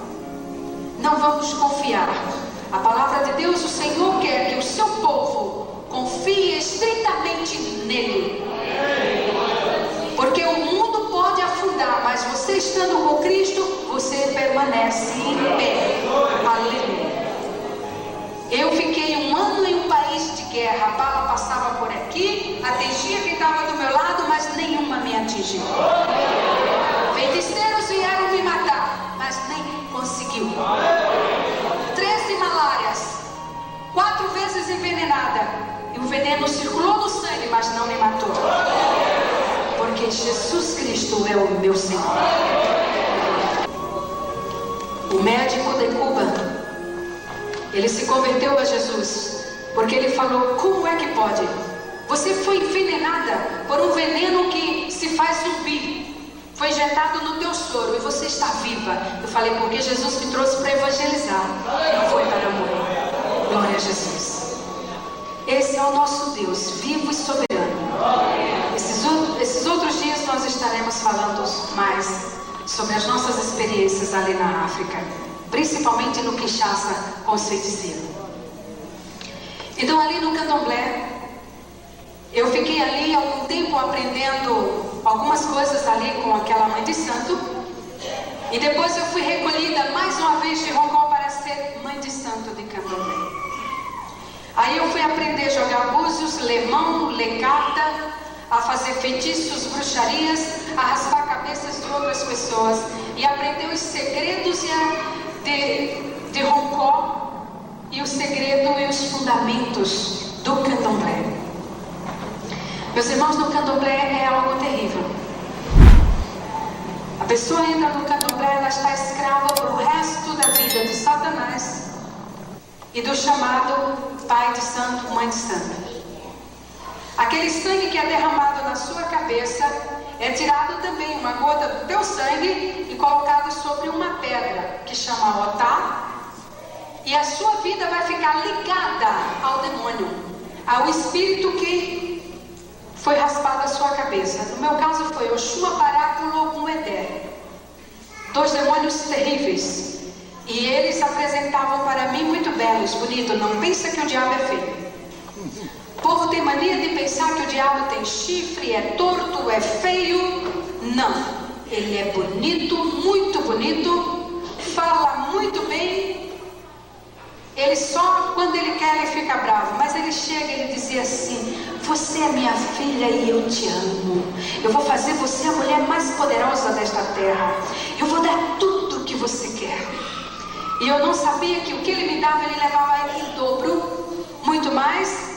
Não vamos confiar. A palavra de Deus, o Senhor quer que o seu povo confie estritamente nele. Porque o mundo pode afundar, mas você estando com Cristo, você permanece em pé. Aleluia. Eu fiquei 1 ano em um país de guerra. A bala passava por aqui, atingia quem estava do meu lado, mas nenhuma me atingiu. Feiticeiros vieram me matar, mas nem conseguiu. 13 malárias, 4 vezes envenenada, e o veneno circulou no sangue, mas não me matou. Porque Jesus Cristo é o meu Senhor. O médico de Cuba, ele se converteu a Jesus, porque ele falou: como é que pode? Você foi envenenada por um veneno que se faz zumbi. Foi injetado no teu soro e você está viva. Eu falei: porque Jesus me trouxe para evangelizar, não foi para morrer. Glória a Jesus. Esse é o nosso Deus, vivo e soberano. Esses outros dias nós estaremos falando mais sobre as nossas experiências ali na África, principalmente no Kinshasa com os feiticeiros. Então ali no Candomblé, eu fiquei ali algum tempo aprendendo algumas coisas ali com aquela mãe de santo. E depois eu fui recolhida mais uma vez de Hong Kong para ser mãe de santo de Candomblé. Aí eu fui aprender a jogar búzios, lemão, lecata, a fazer feitiços, bruxarias, a raspar cabeças de outras pessoas e aprender os segredos de Hong Kong e o segredo e os fundamentos do Candomblé. Meus irmãos, no Candomblé é algo terrível. A pessoa entra no Candomblé, ela está escrava pro resto da vida de Satanás e do chamado pai de santo, mãe de santo. Aquele sangue que é derramado na sua cabeça é tirado também uma gota do teu sangue e colocado sobre uma pedra que chama Otá, e a sua vida vai ficar ligada ao demônio, ao espírito que foi raspado a sua cabeça. No meu caso foi Oxum, Aparáculo, Muedé, 2 demônios terríveis, e eles apresentavam para mim muito belos, bonitos. Não pensa que o diabo é feio. O povo tem mania de pensar que o diabo tem chifre, é torto, é feio. Não, ele é bonito, muito bonito, fala muito bem. Ele só quando ele quer ele fica bravo, mas ele chega e ele dizia assim: você é minha filha e eu te amo. Eu vou fazer você a mulher mais poderosa desta terra. Eu vou dar tudo o que você quer. E eu não sabia que o que ele me dava, ele levava em dobro, muito mais.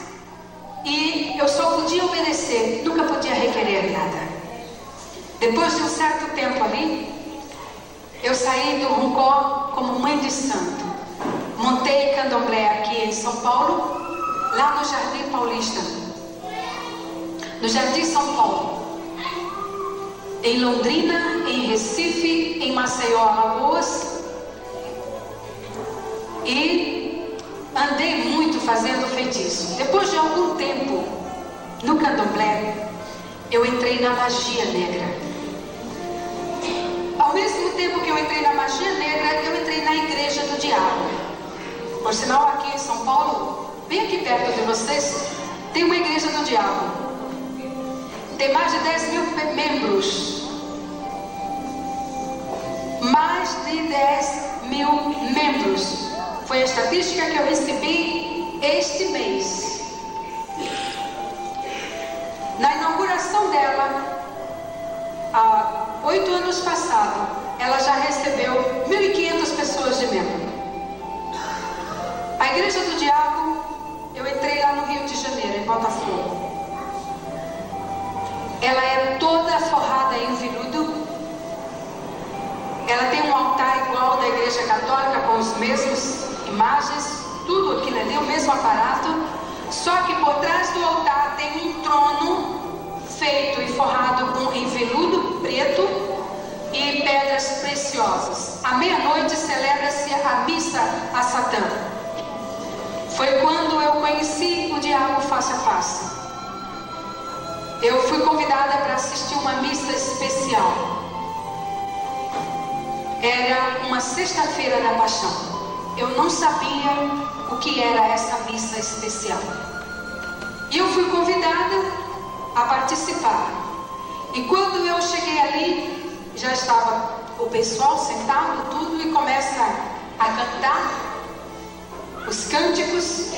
E eu só podia obedecer, nunca podia requerer nada. Depois de um certo tempo ali, eu saí do Hong Kong como mãe de santo. Montei Candomblé aqui em São Paulo, lá no Jardim Paulista, no Jardim São Paulo, em Londrina, em Recife, em Maceió, Alagoas, e andei muito fazendo feitiço. Depois de algum tempo no Candomblé, eu entrei na magia negra. Ao mesmo tempo que eu entrei na magia negra, eu entrei na igreja do diabo. Por sinal, aqui em São Paulo, bem aqui perto de vocês, tem uma igreja do diabo. Tem mais de 10 mil membros. Mais de 10 mil membros. Foi a estatística que eu recebi este mês. Na inauguração dela, há 8 anos passados, ela já recebeu 1.500 pessoas de membro. A igreja do diabo, eu entrei lá no Rio de Janeiro, em Botafogo. Ela é toda forrada em veludo. Ela tem um altar igual da igreja católica, com as mesmas imagens, tudo aquilo ali, o mesmo aparato. Só que por trás do altar tem um trono feito e forrado em veludo preto e pedras preciosas. à meia-noite celebra-se a missa a Satã. Foi quando eu conheci o diabo face a face. Eu fui convidada para assistir uma missa especial. Era uma sexta-feira da Paixão. Eu não sabia o que era essa missa especial. E eu fui convidada a participar. E quando eu cheguei ali, já estava o pessoal sentado, tudo, e começa a cantar os cânticos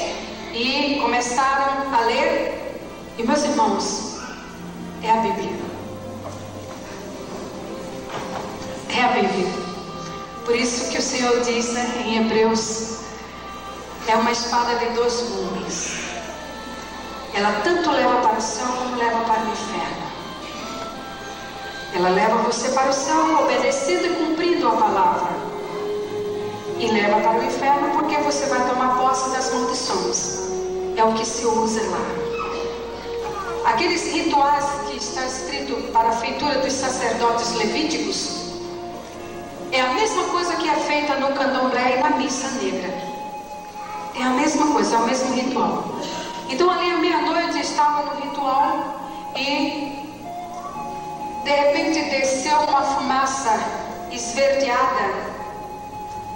e começaram a ler. E meus irmãos, é a Bíblia. É a Bíblia. Por isso que o Senhor diz, né, em Hebreus, é uma espada de dois gumes. Ela tanto leva para o céu como leva para o inferno. Ela leva você para o céu obedecendo e cumprindo a palavra. E leva para o inferno porque você vai tomar posse das maldições. É o que se usa lá. Aqueles rituais que está escrito para a feitura dos sacerdotes levíticos é a mesma coisa que é feita no candomblé e na missa negra. É a mesma coisa, é o mesmo ritual. Então ali à meia-noite estava no ritual e de repente desceu uma fumaça esverdeada,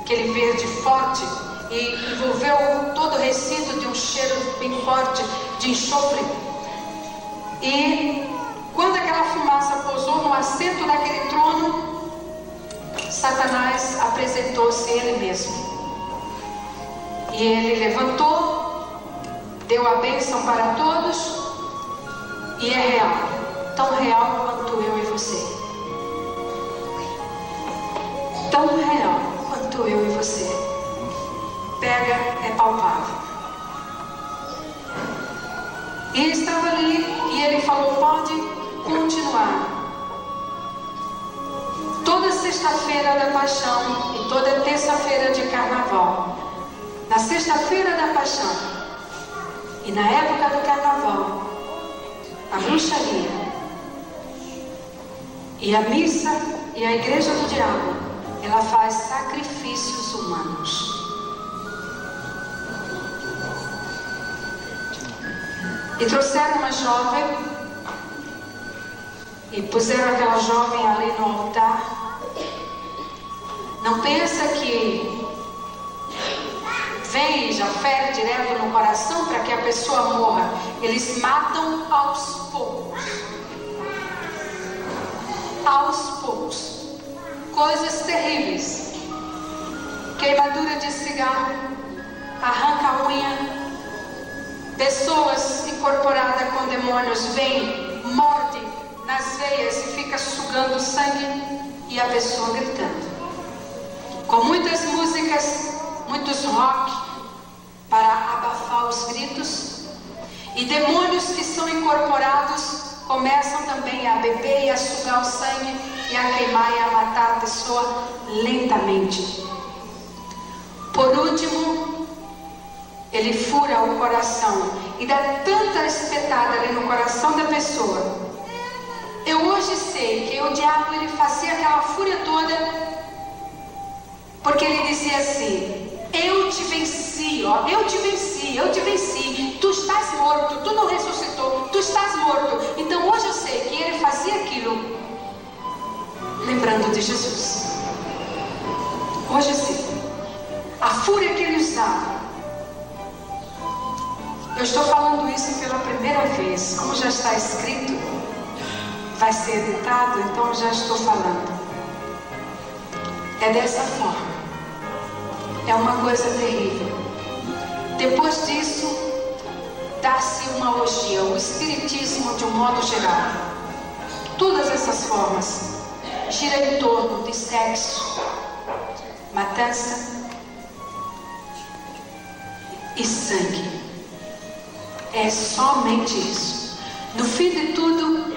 aquele verde forte, e envolveu todo o recinto de um cheiro bem forte de enxofre. E quando aquela fumaça pousou no assento daquele trono, Satanás apresentou-se ele mesmo. E ele levantou, deu a bênção para todos, e é real, tão real quanto eu e você. Tão real quanto eu e você. Pega, é palpável. E ele estava ali e ele falou: pode continuar. Toda sexta-feira da Paixão e toda terça-feira de Carnaval, na sexta-feira da Paixão e na época do Carnaval, a bruxaria e a missa e a igreja do diabo, ela faz sacrifícios humanos. E trouxeram uma jovem e puseram aquela jovem ali no altar. Não pensa que vem e já fere direto no coração para que a pessoa morra. Eles matam aos poucos. Aos poucos. Coisas terríveis. Queimadura de cigarro, arranca a unha. Pessoas incorporadas com demônios vêm, mordem nas veias e fica sugando sangue, e a pessoa gritando. Com muitas músicas, muitos rock para abafar os gritos, e demônios que são incorporados começam também a beber e a sugar o sangue e a queimar e a matar a pessoa lentamente. Por último, ele fura o coração e dá tanta espetada ali no coração da pessoa. Eu hoje sei que o diabo, ele fazia aquela fúria toda porque ele dizia assim: eu te venci, ó, eu te venci, eu te venci, tu estás morto, tu não ressuscitou, tu estás morto. Então hoje eu sei que ele fazia aquilo lembrando de Jesus. Hoje eu sei a fúria que ele usava. Eu estou falando isso pela primeira vez, como já está escrito, vai ser editado, então já estou falando. É dessa forma. É uma coisa terrível. Depois disso, dá-se uma orgia, o espiritismo de um modo geral. Todas essas formas giram em torno de sexo, matança e sangue. É somente isso. No fim de tudo,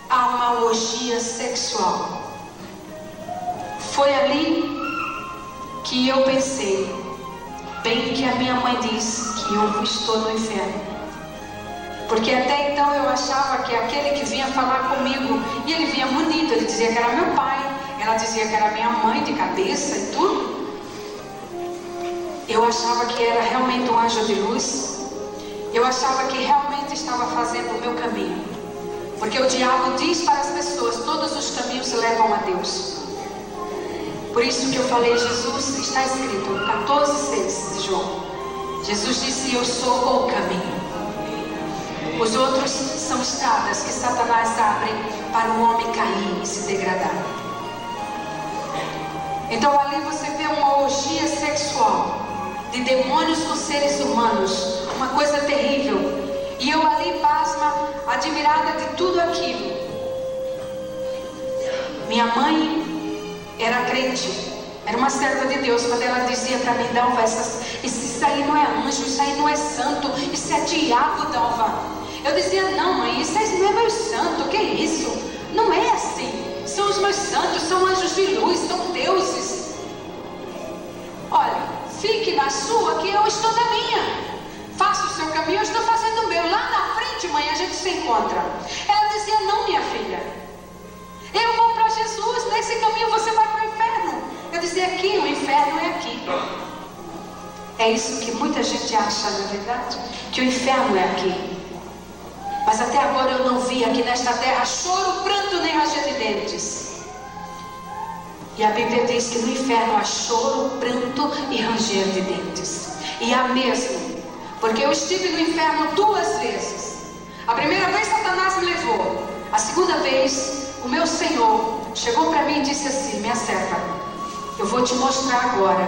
há uma orgia sexual. Foi ali que eu pensei, bem que a minha mãe disse que eu estou no inferno. Porque até então eu achava que aquele que vinha falar comigo, e ele vinha munido, ele dizia que era meu pai, ela dizia que era minha mãe de cabeça e tudo. Eu achava que era realmente um anjo de luz. Eu achava que realmente estava fazendo o meu caminho. Porque o diabo diz para as pessoas: todos os caminhos levam a Deus. Por isso que eu falei, Jesus, está escrito no 14:6 de João. Jesus disse: eu sou o caminho. Os outros são estradas que Satanás abre para o homem cair e se degradar. Então ali você vê uma orgia sexual de demônios com seres humanos, uma coisa terrível. E eu ali pasma, admirada de tudo aquilo. Minha mãe era crente, era uma serva de Deus. Quando ela dizia para mim: Dalva, isso aí não é anjo, isso aí não é santo, isso é diabo, Dalva. Eu dizia: não, mãe, isso aí não é meu santo, que é isso? Não é assim. São os meus santos, são anjos de luz, são deuses. Olha, fique na sua que eu estou na minha. Faça o seu caminho, eu estou fazendo o meu. Lá na frente, mãe, a gente se encontra. Ela dizia: não, minha filha, eu vou para Jesus, nesse caminho você vai para o inferno. Eu dizia: aqui, o inferno é aqui. É isso que muita gente acha, na verdade, que o inferno é aqui. Mas até agora eu não vi aqui nesta terra choro, pranto, nem ranger de dentes. E a Bíblia diz que no inferno há choro, pranto e ranger de dentes. E há mesmo, porque eu estive no inferno 2 vezes. A primeira vez Satanás me levou. A segunda vez o meu Senhor chegou para mim e disse assim: minha serva, eu vou te mostrar agora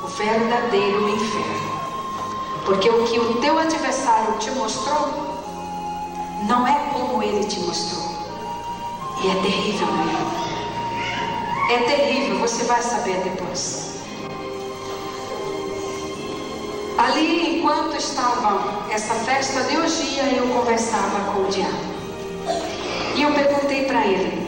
o verdadeiro inferno. Porque o que o teu adversário te mostrou não é como ele te mostrou. E é terrível, né? É terrível, você vai saber depois. Ali, enquanto estava essa festa de orgia, eu conversava com o diabo. E eu perguntei para ele.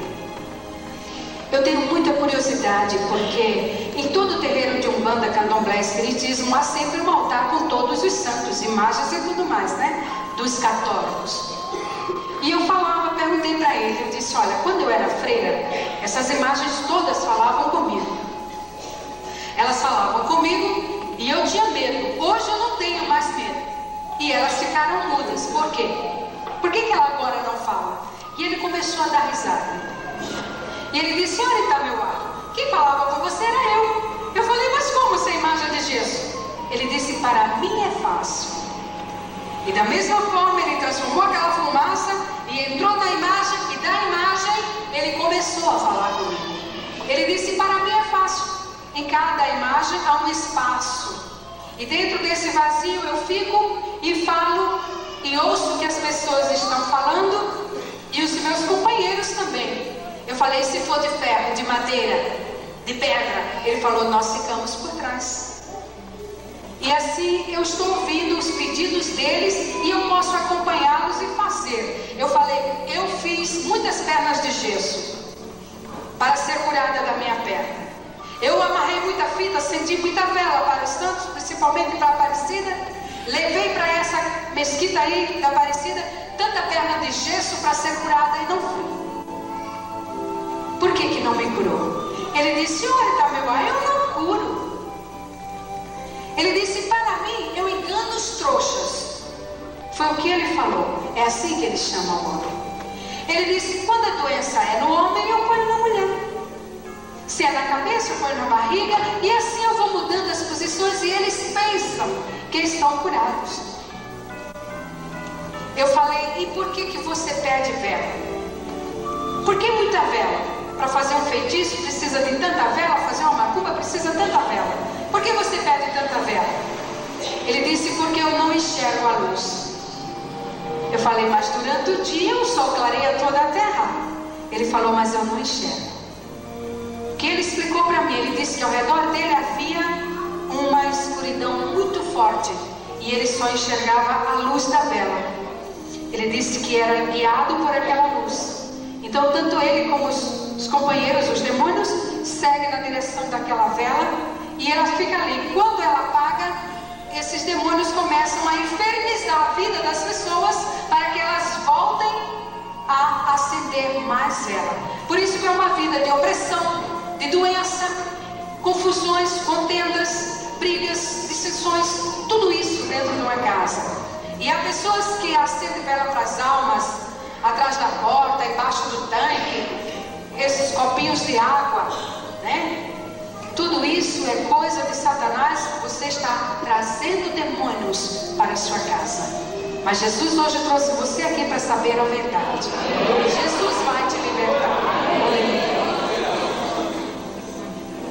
Eu tenho muita curiosidade, porque em todo terreiro de Umbanda, Candomblé, Espiritismo, há sempre um altar com todos os santos, imagens e tudo mais, né? Dos católicos. E eu perguntei para ele, eu disse: olha, quando eu era freira, essas imagens todas falavam comigo. Elas falavam comigo e eu tinha medo. Hoje eu não tenho mais medo. E elas ficaram mudas. Por quê? Por que ela agora não fala? E ele começou a dar risada. E ele disse: olha, Itameuá, quem falava com você era eu. Eu falei: mas como sem imagem de gesso? Ele disse: para mim é fácil. E da mesma forma ele transformou aquela fumaça e entrou na imagem, e da imagem ele começou a falar comigo. Ele disse: para mim é fácil. Em cada imagem há um espaço. E dentro desse vazio eu fico e falo e ouço o que as pessoas estão falando e os meus companheiros também. Eu falei: se for de ferro, de madeira, de pedra? Ele falou: nós ficamos por trás. E assim eu estou ouvindo os pedidos deles e eu posso acompanhá-los e fazer. Eu falei: eu fiz muitas pernas de gesso para ser curada da minha perna. Eu amarrei muita fita, acendi muita vela para os santos, principalmente para a Aparecida. Levei para essa mesquita aí da Aparecida tanta perna de gesso para ser curada e não fui. Por que não me curou? Ele disse: olha, Itameuá, eu não curo. Ele disse: para mim, eu engano os trouxas. Foi o que ele falou. É assim que ele chama o homem. Ele disse: quando a doença é no homem, eu ponho na mulher. Se é na cabeça, eu ponho na barriga. E assim eu vou mudando as posições e eles pensam que estão curados. Eu falei: e por que você pede vela? Por que muita vela? Para fazer um feitiço precisa de tanta vela, fazer uma macumba precisa de tanta vela. Por que você pede tanta vela? Ele disse: porque eu não enxergo a luz. Eu falei: mas durante o dia o sol clareia toda a terra. Ele falou: mas eu não enxergo. O que ele explicou para mim? Ele disse que ao redor dele havia uma escuridão muito forte e ele só enxergava a luz da vela. Ele disse que era guiado por aquela luz. Então tanto ele como os companheiros, os demônios, seguem na direção daquela vela e ela fica ali. Quando ela apaga, esses demônios começam a infernizar a vida das pessoas para que elas voltem a acender mais vela. Por isso que eu uma vida de opressão, de doença, confusões, contendas, brigas, dissensões, tudo isso dentro de uma casa. E há pessoas que acendem vela para as almas, atrás da porta, embaixo do tanque, esses copinhos de água, né? Tudo isso é coisa de Satanás. Você está trazendo demônios para a sua casa. Mas Jesus hoje trouxe você aqui para saber a verdade. Jesus vai te libertar.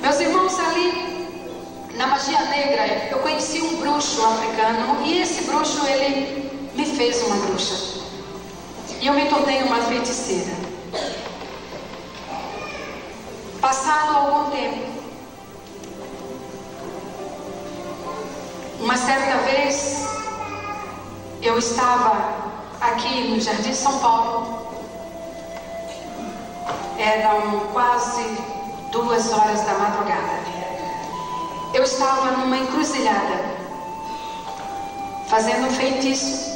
Meus irmãos, ali na magia negra, eu conheci um bruxo africano. E esse bruxo, ele me fez uma bruxa. E eu me tornei uma feiticeira. Passado algum tempo, uma certa vez, eu estava aqui no Jardim São Paulo. Eram quase 2 horas da madrugada. Eu estava numa encruzilhada, fazendo um feitiço.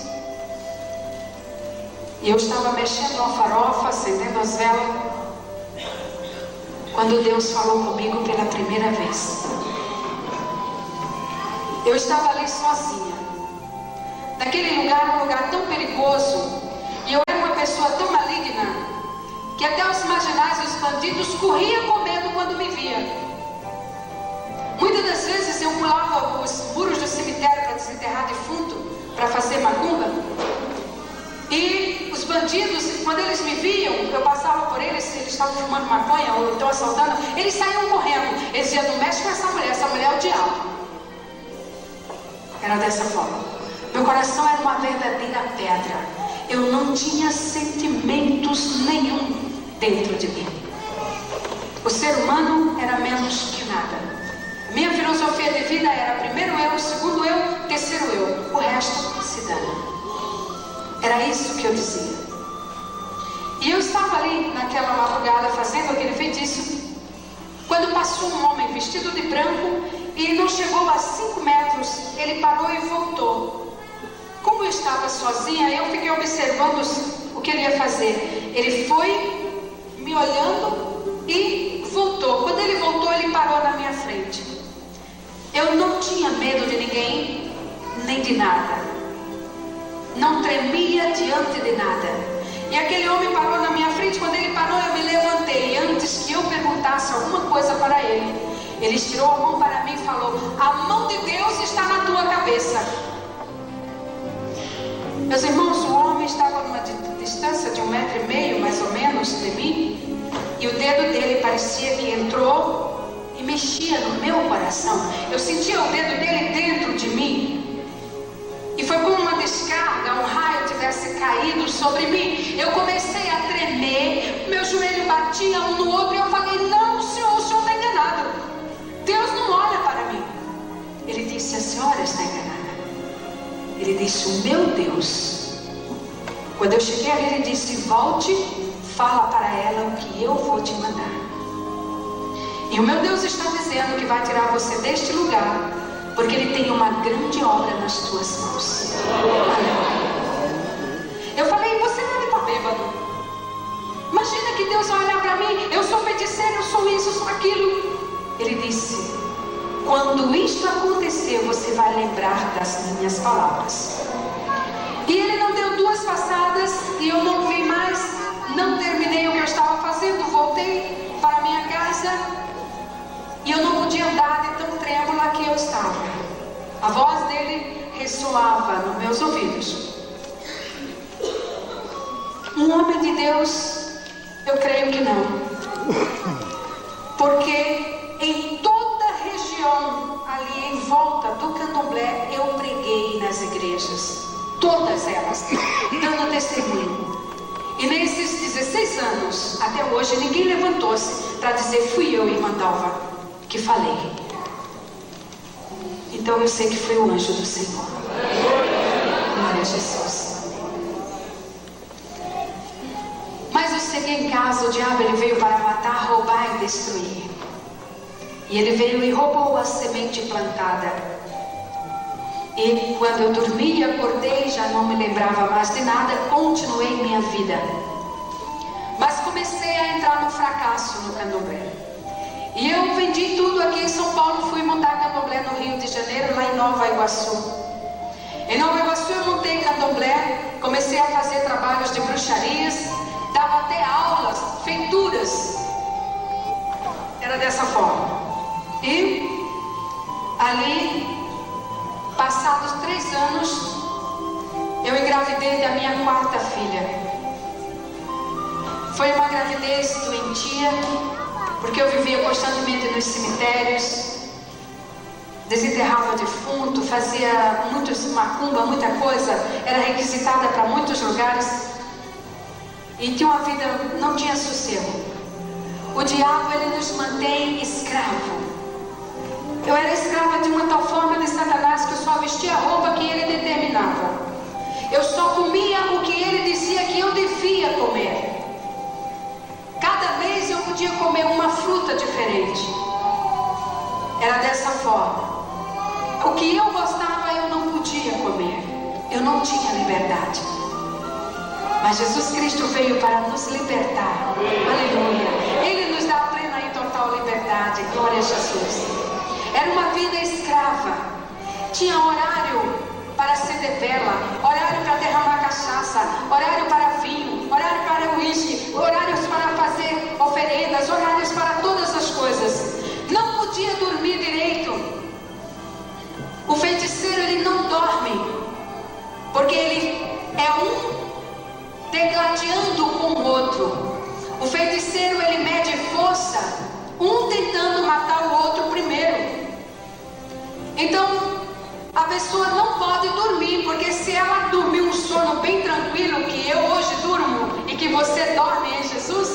E eu estava mexendo uma farofa, acendendo as velas, quando Deus falou comigo pela primeira vez. Eu estava ali sozinha, naquele lugar, um lugar tão perigoso, e eu era uma pessoa tão maligna, que até os marginais, os bandidos, corriam com medo quando me via. Muitas das vezes eu pulava os muros do cemitério para desenterrar defunto, para fazer macumba, e os bandidos, quando eles me viam, eu passava por eles, eles estavam fumando maconha ou então assaltando, eles saíam correndo. Eles diziam: não mexe com essa mulher é o diabo. Era dessa forma. Meu coração era uma verdadeira pedra. Eu não tinha sentimentos nenhum dentro de mim. O ser humano era menos que nada. A minha filosofia de vida era primeiro eu, segundo eu, terceiro eu. O resto se dana. Era isso que eu dizia. E eu estava ali naquela madrugada fazendo aquele feitiço, quando passou um homem vestido de branco e não chegou a 5 metros. Ele parou e voltou. Como eu estava sozinha, eu fiquei observando o que ele ia fazer. Ele foi me olhando e voltou. Quando ele voltou, ele parou na minha frente. Eu não tinha medo de ninguém, nem de nada. Não tremia diante de nada. E aquele homem parou na minha frente. Quando ele parou, eu me levantei. E antes que eu perguntasse alguma coisa para ele, ele estirou a mão para mim e falou: a mão de Deus está na tua cabeça. Meus irmãos, o homem estava numa distância de 1,5 metros, mais ou menos, de mim. E o dedo dele parecia que entrou e mexia no meu coração. Eu sentia o dedo dele dentro de mim. E foi como uma descarga, um raio tivesse caído sobre mim. Eu comecei a tremer, meu joelho batia um no outro e eu falei: não, senhor, o senhor está enganado. Deus não olha para mim. Ele disse: a senhora está enganada. Ele disse: o meu Deus. Quando eu cheguei ali, ele disse: volte, fala para ela o que eu vou te mandar. E o meu Deus está dizendo que vai tirar você deste lugar, porque Ele tem uma grande obra nas tuas mãos. Eu falei: você deve estar bêbado. Imagina que Deus vai olhar para mim. Eu sou feiticeiro, eu sou isso, eu sou aquilo. Ele disse: quando isto acontecer, você vai lembrar das minhas palavras. E ele não deu 2 passadas e eu não vi mais. Não terminei o que eu estava fazendo. Voltei para minha casa. E eu não podia andar de tão trêmula que eu estava. A voz dele ressoava nos meus ouvidos. Um homem de Deus? Eu creio que não. Porque em toda a região ali em volta do Candomblé, eu preguei nas igrejas. Todas elas, dando testemunho. E nesses 16 anos, até hoje, ninguém levantou-se para dizer: fui eu, irmã Dalva, que falei. Então eu sei que foi o anjo do Senhor. Glória a Jesus. Mas eu cheguei em casa, o diabo ele veio para matar, roubar e destruir. E ele veio e roubou a semente plantada. E quando eu dormi e acordei, já não me lembrava mais de nada, continuei minha vida. Mas comecei comecei a entrar no fracasso no candomblé. E eu vendi tudo aqui em São Paulo, fui montar candomblé no Rio de Janeiro, lá em Nova Iguaçu. Em Nova Iguaçu eu montei candomblé, comecei a fazer trabalhos de bruxarias, dava até aulas, feituras. Era dessa forma. E ali, passados 3 anos, eu engravidei da minha 4ª filha. Foi uma gravidez doentia, porque eu vivia constantemente nos cemitérios, desenterrava defunto, fazia muitos macumba, muita coisa, era requisitada para muitos lugares e tinha uma vida, não tinha sossego. O diabo, ele nos mantém escravo. Eu era escrava de uma tal forma de Satanás que eu só vestia a roupa que ele determinava. Eu só comia o que ele dizia que eu devia comer. Cada mês eu podia comer uma fruta diferente. Era dessa forma. O que eu gostava eu não podia comer. Eu não tinha liberdade. Mas Jesus Cristo veio para nos libertar. Aleluia. Ele nos dá plena e total liberdade. Glória a Jesus. Era uma vida escrava. Tinha horário para acender vela, horário para derramar cachaça, horário para vinho, horário para uísque, horários para fazer oferendas, horários para todas as coisas. Não podia dormir direito. O feiticeiro, ele não dorme, porque ele é um degladiando com o outro. O feiticeiro, ele mede força, um tentando matar o outro primeiro. Então, a pessoa não pode dormir, porque se ela dormir um sono bem tranquilo, que eu hoje durmo e que você dorme em Jesus,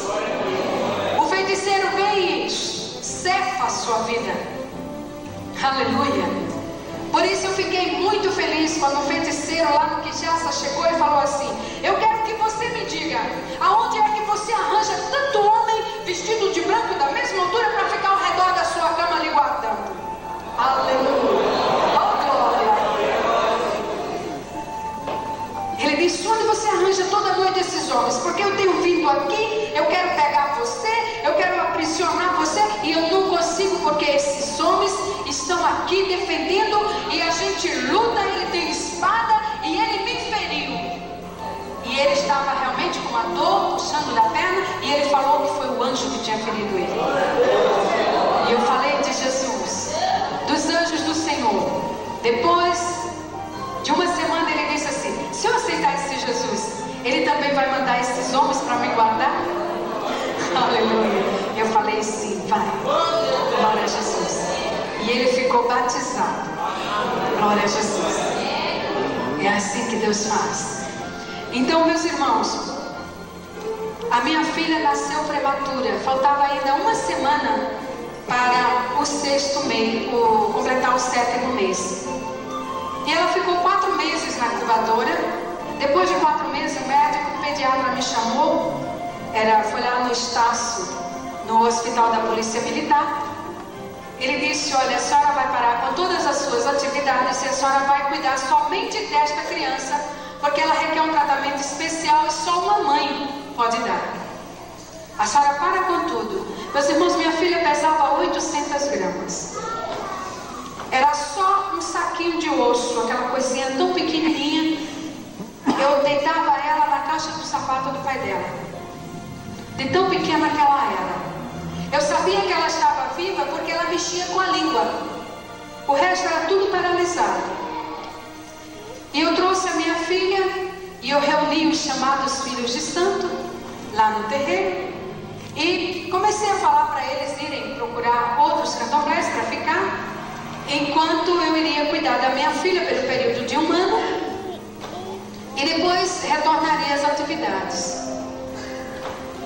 o feiticeiro vem e cefa a sua vida. Aleluia. Por isso eu fiquei muito feliz quando o feiticeiro lá no Kinshasa chegou e falou assim: eu quero que você me diga, aonde é que você arranja tanto homem vestido de branco da mesma altura para ficar ao redor da sua cama ali guardando? Aleluia. Ele disse: onde você arranja toda noite esses homens? Porque eu tenho vindo aqui, eu quero pegar você, eu quero aprisionar você, e eu não consigo, porque esses homens estão aqui defendendo, e a gente luta, ele tem espada, e ele me feriu. E ele estava realmente com uma dor, puxando da perna, e ele falou que foi o anjo que tinha ferido ele. E eu falei de Jesus, dos anjos do Senhor. Depois de uma semana ele disse assim: se eu aceitar esse Jesus, ele também vai mandar esses homens para me guardar? Aleluia. Eu falei: sim, vai. Glória a Jesus. E ele ficou batizado. Glória a Jesus. É assim que Deus faz. Então, meus irmãos, a minha filha nasceu prematura. Faltava ainda uma semana para o 6º mês, completar o 7º mês. E ela ficou 4 meses na incubadora. Depois de 4 meses, o médico, o pediatra me chamou. Foi lá no Estácio, no hospital da Polícia Militar. Ele disse: olha, a senhora vai parar com todas as suas atividades e a senhora vai cuidar somente desta criança, porque ela requer um tratamento especial e só uma mãe pode dar. A senhora para com tudo. Meus irmãos, minha filha pesava 800 gramas. Era só um saquinho de osso, aquela coisinha tão pequenininha. Eu deitava ela na caixa do sapato do pai dela, de tão pequena que ela era. Eu sabia que ela estava viva porque ela mexia com a língua. O resto era tudo paralisado. E eu trouxe a minha filha e eu reuni os chamados filhos de santo lá no terreiro e comecei a falar para eles irem procurar outros candomblés para ficar, enquanto eu iria cuidar da minha filha pelo período de 1 ano e depois retornaria às atividades.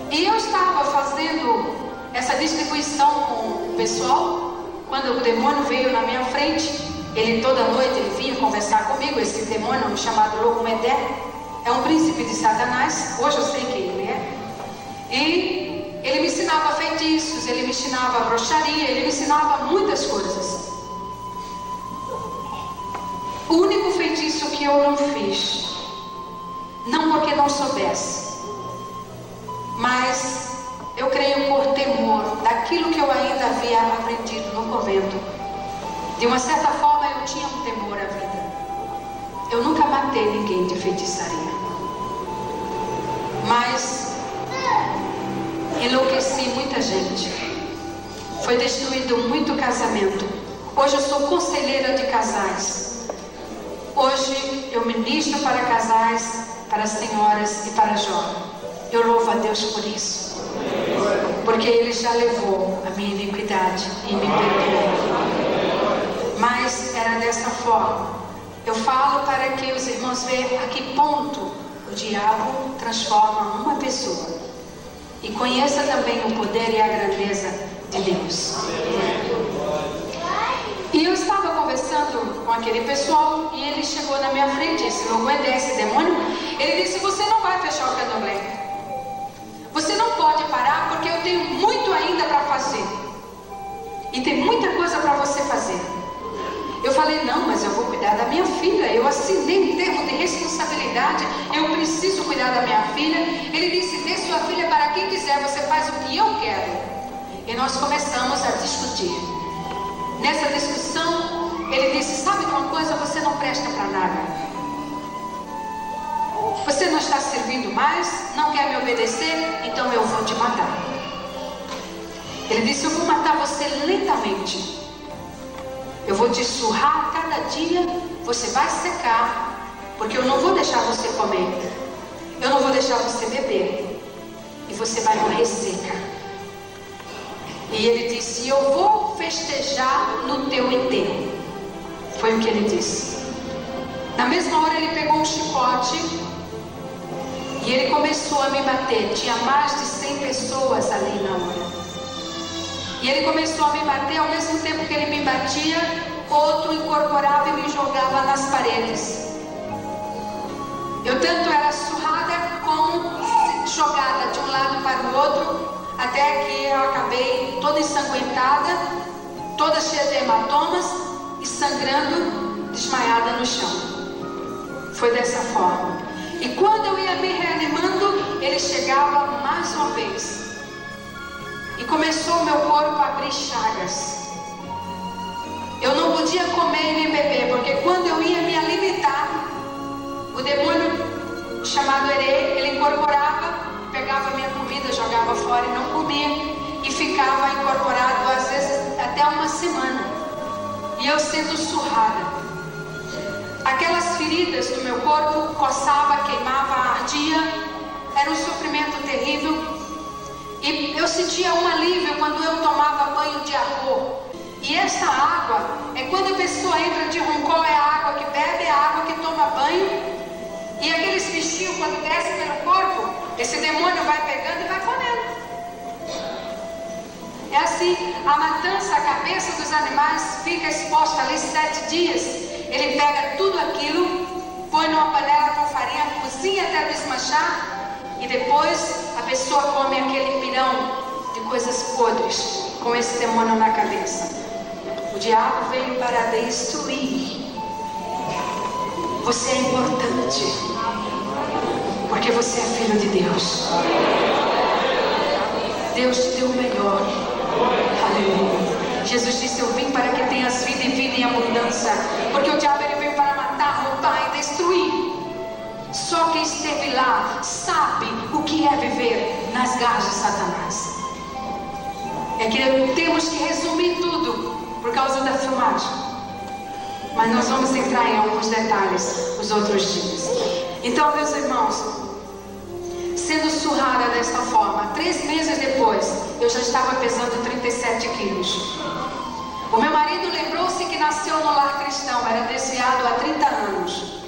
E eu estava fazendo essa distribuição com o pessoal, quando o demônio veio na minha frente. Ele toda noite ele vinha conversar comigo. Esse demônio chamado Louco Medé é um príncipe de Satanás. Hoje eu sei quem ele é. E ele me ensinava feitiços, ele me ensinava bruxaria, ele me ensinava muitas coisas. O único feitiço que eu não fiz, não porque não soubesse, Mas eu creio por temor daquilo que eu ainda havia aprendido no convento. De uma certa forma eu tinha um temor à vida. Eu nunca matei ninguém de feitiçaria, mas enlouqueci muita gente. Foi destruído muito casamento. Hoje eu sou conselheira de casais. Hoje eu ministro para casais, para senhoras e para jovens. Eu louvo a Deus por isso, porque Ele já levou a minha iniquidade e me perdoou. Mas era dessa forma. Eu falo para que os irmãos vejam a que ponto o diabo transforma uma pessoa. E conheça também o poder e a grandeza de Deus. E eu estava conversando com aquele pessoal e ele chegou na minha frente e disse: não aguentei esse demônio. Ele disse: você não vai fechar o candomblé. Você não pode parar, porque eu tenho muito ainda para fazer. E tem muita coisa para você fazer. Eu falei: não, mas eu vou cuidar da minha filha. Eu assinei um termo de responsabilidade. Eu preciso cuidar da minha filha. Ele disse: dê sua filha para quem quiser. Você faz o que eu quero. E nós começamos a discutir. Nessa discussão, ele disse: sabe de uma coisa? Você não presta para nada. Você não está servindo mais, não quer me obedecer, então eu vou te matar. Ele disse: eu vou matar você lentamente. Eu vou te surrar cada dia, você vai secar, porque eu não vou deixar você comer. Eu não vou deixar você beber. E você vai morrer seca. E ele disse: eu vou festejar no teu enterro. Foi o que ele disse. Na mesma hora ele pegou um chicote e ele começou a me bater. Tinha mais de 100 pessoas ali na hora. E ele começou a me bater. Ao mesmo tempo que ele me batia, outro incorporava e me jogava nas paredes. Eu tanto era surrada como jogada de um lado para o outro, até que eu acabei toda ensanguentada, toda cheia de hematomas e sangrando, desmaiada no chão. Foi dessa forma. E quando eu ia me reanimando, ele chegava mais uma vez. E começou o meu corpo a abrir chagas. Eu não podia comer nem beber, porque quando eu ia me alimentar, o demônio chamado Herê, ele incorporava, pegava a minha comida, jogava fora e não comia. E ficava incorporado, às vezes, até uma semana. E eu sendo surrada. Aquelas feridas do meu corpo coçava, queimava, ardia. Era um sofrimento terrível. E eu sentia um alívio quando eu tomava banho de arro. E essa água, é quando a pessoa entra de roncó, é a água que bebe, é a água que toma banho. E aqueles bichinhos, quando descem pelo corpo, esse demônio vai pegando e vai comendo. É assim, a matança, a cabeça dos animais fica exposta ali 7 dias. Ele pega tudo aquilo, põe numa panela com farinha, cozinha até desmanchar. E depois a pessoa come aquele pirão de coisas podres, com esse demônio na cabeça. O diabo veio para destruir. Você é importante, porque você é filho de Deus. Deus te deu o melhor. Aleluia. Jesus disse: eu vim para que tenhas vida e vida em abundância. Porque o diabo ele veio para matar, roubar e destruir. Só quem esteve lá sabe o que é viver nas garras de Satanás. É que temos que resumir tudo por causa da filmagem. Mas nós vamos entrar em alguns detalhes os outros dias. Então, meus irmãos, sendo surrada desta forma, 3 meses depois, eu já estava pesando 37 quilos. O meu marido lembrou-se que nasceu no lar cristão, era desviado há 30 anos.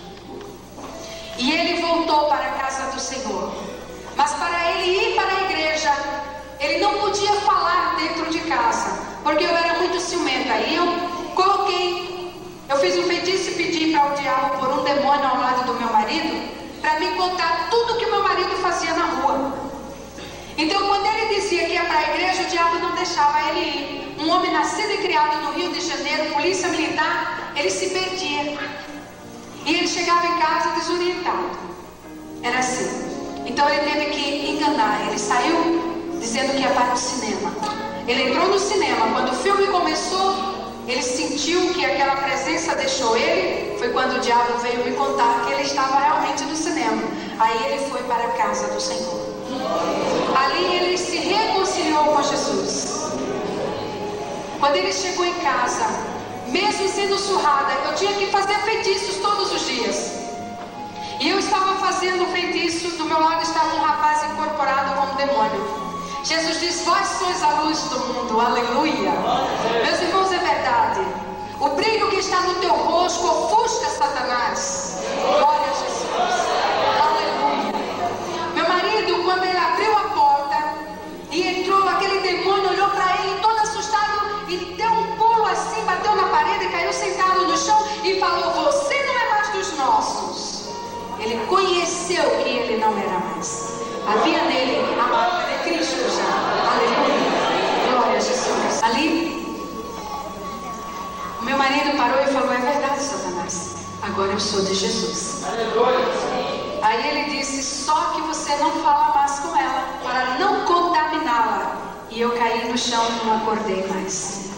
E ele voltou para a casa do Senhor. Mas para ele ir para a igreja, ele não podia falar dentro de casa, porque eu era muito ciumenta. E eu fiz um feitiço e pedi para o diabo pôr um demônio ao lado do meu marido, para me contar tudo que o meu marido fazia na rua. Então, quando ele dizia que ia para a igreja, o diabo não deixava ele ir. Um homem nascido e criado no Rio de Janeiro, polícia militar, ele se perdia. E ele chegava em casa desorientado. Era assim. Então ele teve que enganar. Ele saiu dizendo que ia para o cinema. Ele entrou no cinema. Quando o filme começou, ele sentiu que aquela presença deixou ele. Foi quando o diabo veio me contar que ele estava realmente no cinema. Aí ele foi para a casa do Senhor. Ali ele se reconciliou com Jesus. Quando ele chegou em casa, mesmo sendo surrada, eu tinha que fazer feitiços todos os dias. E eu estava fazendo feitiço, do meu lado estava um rapaz incorporado como demônio. Jesus diz: vós sois a luz do mundo, aleluia. Meus irmãos, é verdade. O brilho que está no teu rosto ofusca Satanás. Glória a Jesus, aleluia. Meu marido, quando ele abriu a porta e entrou, aquele demônio olhou para ele todo assustado e deu um pulo assim, bateu na parede, caiu sentado no chão e falou: você não é mais dos nossos. Ele conheceu que ele não era mais. Havia nele a marca de Cristo já. Aleluia. Glória a Jesus. Ali, o meu marido parou e falou: é verdade, Satanás. Agora eu sou de Jesus. Aleluia. Aí ele disse: só que você não fala mais com ela, para não contaminá-la. E eu caí no chão e não acordei mais.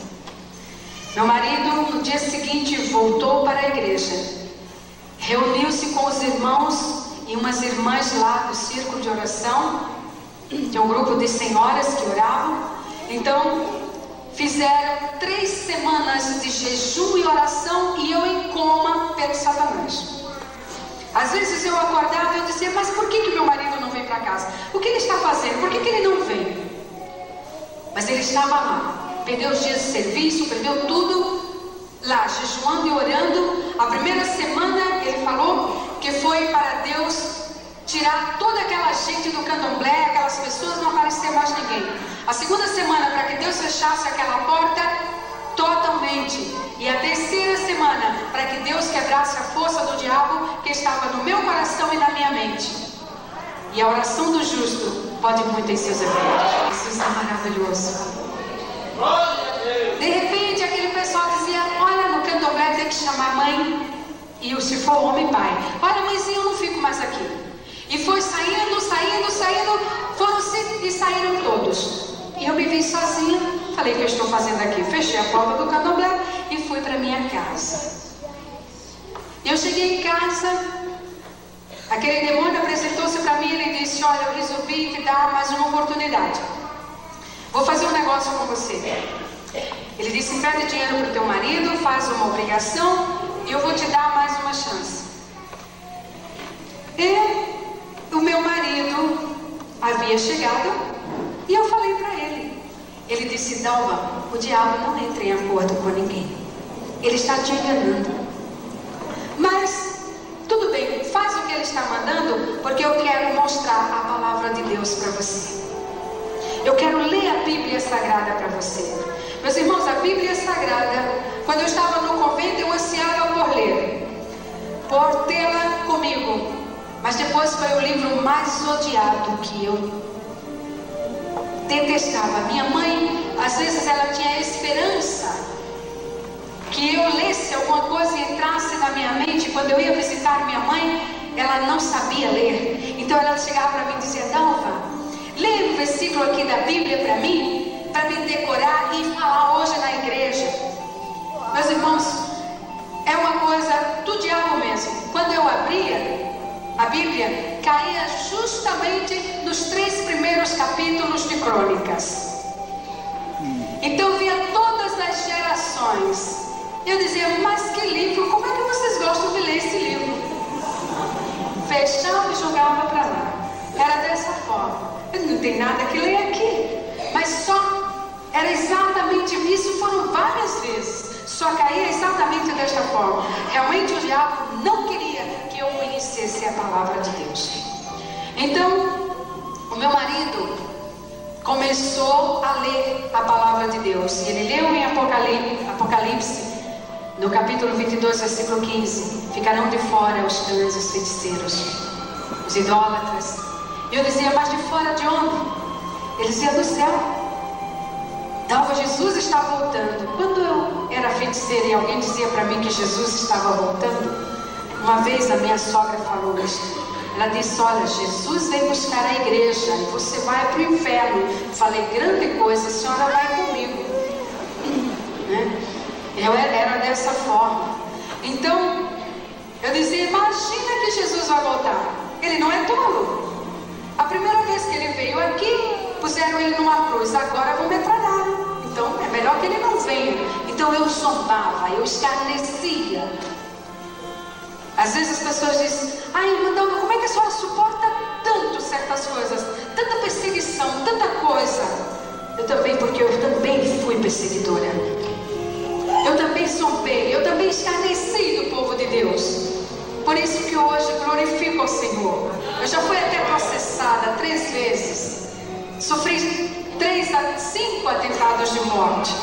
Meu marido, no dia seguinte, voltou para a igreja. Reuniu-se com os irmãos e umas irmãs lá do círculo de oração. Tinha um grupo de senhoras que oravam. Então, fizeram 3 semanas de jejum e oração e eu em coma pelo Satanás. Às vezes eu acordava e eu dizia: mas por que meu marido não vem para casa? O que ele está fazendo? Por que ele não vem? Mas ele estava lá. Perdeu os dias de serviço, perdeu tudo lá, jejuando e orando. A primeira semana ele falou que foi para Deus tirar toda aquela gente do candomblé, aquelas pessoas, não aparecer mais ninguém. A segunda semana, para que Deus fechasse aquela porta totalmente. E a terceira semana, para que Deus quebrasse a força do diabo que estava no meu coração e na minha mente. E a oração do justo pode muito em seus efeitos. Jesus é maravilhoso. De repente aquele pessoal dizia: olha, no candomblé tem que chamar mãe, e se for homem, pai. Olha, mãezinha, eu não fico mais aqui. E foi saindo, foram-se e saíram todos. E eu me vi sozinha. Falei: o que eu estou fazendo aqui? Fechei a porta do candomblé e fui para minha casa. Eu cheguei em casa, aquele demônio apresentou-se para mim e ele disse: olha, eu resolvi te dar mais uma oportunidade. Vou fazer um negócio com você. Ele disse: pede dinheiro para o teu marido, faz uma obrigação e eu vou te dar mais uma chance. E o meu marido havia chegado e eu falei para ele. Ele disse: Dalva, o diabo não entra em acordo com ninguém. Ele está te enganando. Mas tudo bem, faz o que ele está mandando, porque eu quero mostrar a palavra de Deus para você. Eu quero ler a Bíblia Sagrada para você. Meus irmãos, a Bíblia Sagrada, quando eu estava no convento, eu ansiava por ler, por tê-la comigo. Mas depois foi o livro mais odiado que eu detestava. Minha mãe, às vezes ela tinha esperança que eu lesse alguma coisa e entrasse na minha mente. Quando eu ia visitar minha mãe, ela não sabia ler. Então ela chegava para mim e dizia: Dalva, lê um versículo aqui da Bíblia para me decorar e falar hoje na igreja. Meus irmãos, é uma coisa do diabo mesmo. Quando eu abria a Bíblia, caía justamente nos 3 primeiros capítulos de Crônicas. Então via todas as gerações. Eu dizia: mas que livro, como é que vocês gostam de ler esse livro? Fechava e jogava para lá. Era dessa forma. Não tem nada que ler aqui. Mas só era exatamente isso, foram várias vezes. Só caía exatamente desta forma. Realmente o diabo não queria que eu conhecesse a palavra de Deus. Então, o meu marido começou a ler a palavra de Deus. Ele leu em Apocalipse, no capítulo 22, versículo 15: ficarão de fora os cães, os feiticeiros, os idólatras. E eu dizia: mas de fora de onde? Ele dizia: do céu. Dalva, Jesus está voltando. Quando eu era feiticeira e alguém dizia para mim que Jesus estava voltando, uma vez a minha sogra falou isso: Ela disse: olha, Jesus vem buscar a igreja e você vai para o inferno. Falei: grande coisa, a senhora vai comigo. Eu era dessa forma. Então eu dizia: imagina que Jesus vai voltar. Ele não é tolo. A primeira vez que ele veio aqui, puseram ele numa cruz. Agora vão metralhar. Então é melhor que ele não venha. Então eu zombava, eu escarnecia. Às vezes as pessoas dizem: ai, irmã Dalva, como é que a senhora suporta tanto certas coisas? Tanta perseguição, tanta coisa. Eu também, porque eu também fui perseguidora. Eu também zombei, eu também escarneci do povo de Deus. Por isso que hoje glorifico ao Senhor. Eu já fui até processada 3 vezes. Sofri 3 a 5 atentados de morte.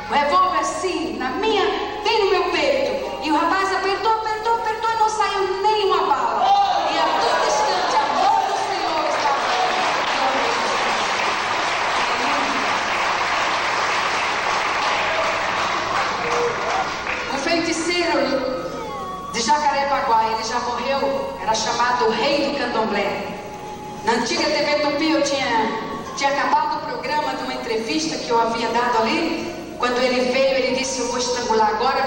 O revólver assim, bem no meu peito. E o rapaz apertou e não saiu nenhuma bala. E a todo instante a mão do Senhor estava. O feiticeiro de Jacarepaguá, ele já morreu, era chamado o Rei do Candomblé. Na antiga TV Tupi eu tinha acabado o programa de uma entrevista que eu havia dado ali. Quando ele veio, ele disse: eu vou estrangular agora,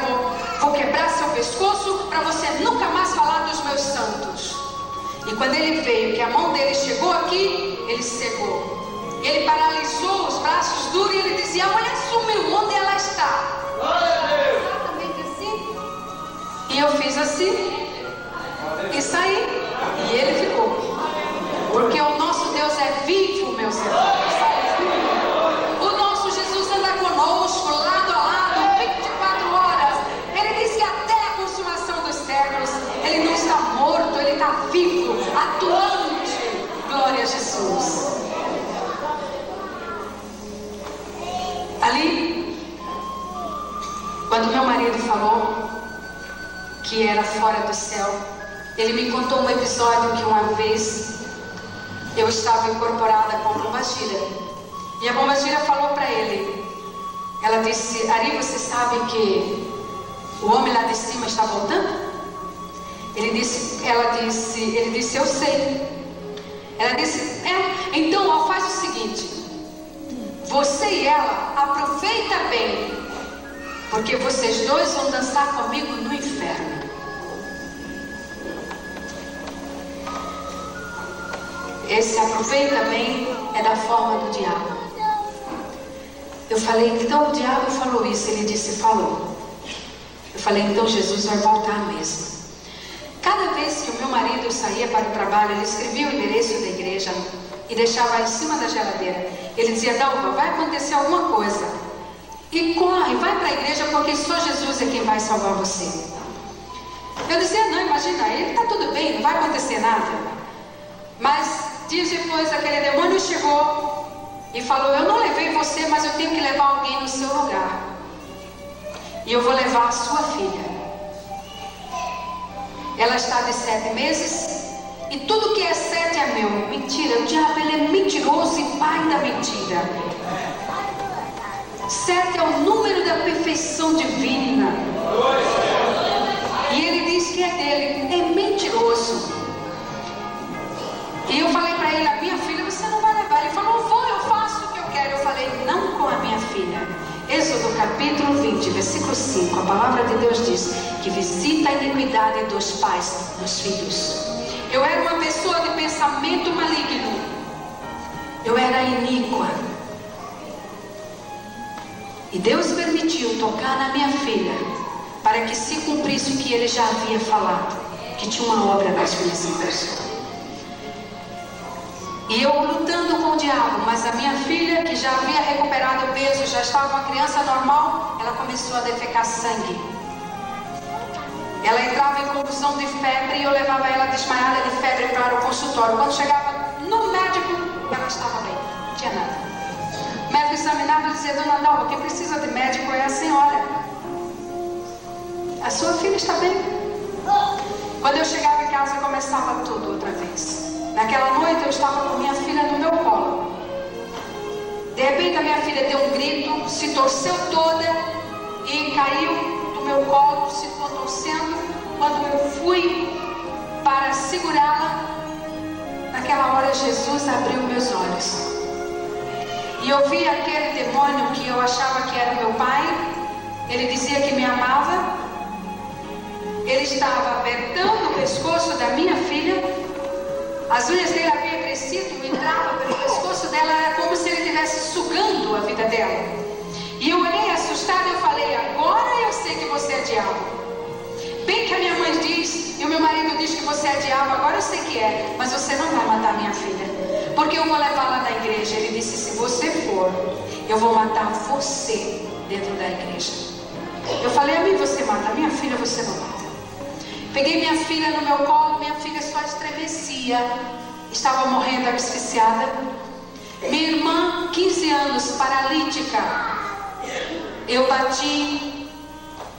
vou quebrar seu pescoço para você nunca mais falar dos meus santos. E quando ele veio, que a mão dele chegou aqui, ele cegou. Ele paralisou os braços duros e ele dizia: olha, sumiu, onde ela está? Exatamente assim. E eu fiz assim e saí. E ele ficou. Porque o nosso Deus é vivo, meus irmãos. O nosso Jesus anda conosco, lado a lado, 24 horas. Ele diz que até a consumação dos séculos, ele não está morto, ele está vivo, atuante. Glória a Jesus. Ali, quando meu marido falou que era fora do céu, ele me contou um episódio que uma vez eu estava incorporada com a Pombagira. E a Pombagira falou para ele, ela disse: Ari, você sabe que o homem lá de cima está voltando? Ele disse, eu sei. Ela disse: então ó, faz o seguinte, você e ela aproveita bem, porque vocês dois vão dançar comigo no inferno. Esse aproveita bem é da forma do diabo. Eu falei: então o diabo falou isso? Ele disse: falou. Eu falei: então Jesus vai voltar mesmo. Cada vez que o meu marido saía para o trabalho, ele escrevia o endereço da igreja e deixava em cima da geladeira. Ele dizia: Dalva, vai acontecer alguma coisa e corre, vai para a igreja, porque só Jesus é quem vai salvar você. Eu dizia: não, imagina, ele está tudo bem, não vai acontecer nada. Mas dias depois aquele demônio chegou e falou: eu não levei você, mas eu tenho que levar alguém no seu lugar. E eu vou levar a sua filha. Ela está de 7 meses e tudo que é 7 é meu. Mentira, o diabo ele é mentiroso e pai da mentira. 7 é o número da perfeição divina. E ele diz que é dele. É mentiroso. E eu falei para ele: a minha filha você não vai levar. Ele falou: vou, eu faço o que eu quero. Eu falei: não com a minha filha. Êxodo capítulo 20, versículo 5. A palavra de Deus diz que visita a iniquidade dos pais nos filhos. Eu era uma pessoa de pensamento maligno. Eu era iníqua. E Deus permitiu tocar na minha filha para que se cumprisse o que ele já havia falado, que tinha uma obra nas minhas mãos. E eu lutando com o diabo, mas a minha filha, que já havia recuperado o peso, já estava uma criança normal, ela começou a defecar sangue. Ela entrava em convulsão de febre e eu levava ela desmaiada de febre para o consultório. Quando chegava no médico, ela estava bem, não tinha nada. O médico examinava e dizia: dona Dalva, quem precisa de médico é a senhora. A sua filha está bem. Quando eu chegava em casa, começava tudo outra vez. Naquela noite eu estava com minha filha no meu colo. De repente a minha filha deu um grito, se torceu toda e caiu do meu colo, se contorcendo. Quando eu fui para segurá-la, naquela hora Jesus abriu meus olhos. E eu vi aquele demônio que eu achava que era meu pai. Ele dizia que me amava. Ele estava apertando o pescoço da minha filha. As unhas dele haviam crescido, entrava pelo pescoço dela, era como se ele estivesse sugando a vida dela. E eu olhei assustada e eu falei: agora eu sei que você é diabo. Bem que a minha mãe diz, e o meu marido diz que você é diabo, agora eu sei que é, mas você não vai matar minha filha, porque eu vou levá-la na igreja. Ele disse: se você for, eu vou matar você dentro da igreja. Eu falei: a mim você mata, a minha filha você não mata. Peguei minha filha no meu colo, minha filha só estremecia, estava morrendo asfixiada. Minha irmã, 15 anos, paralítica. Eu bati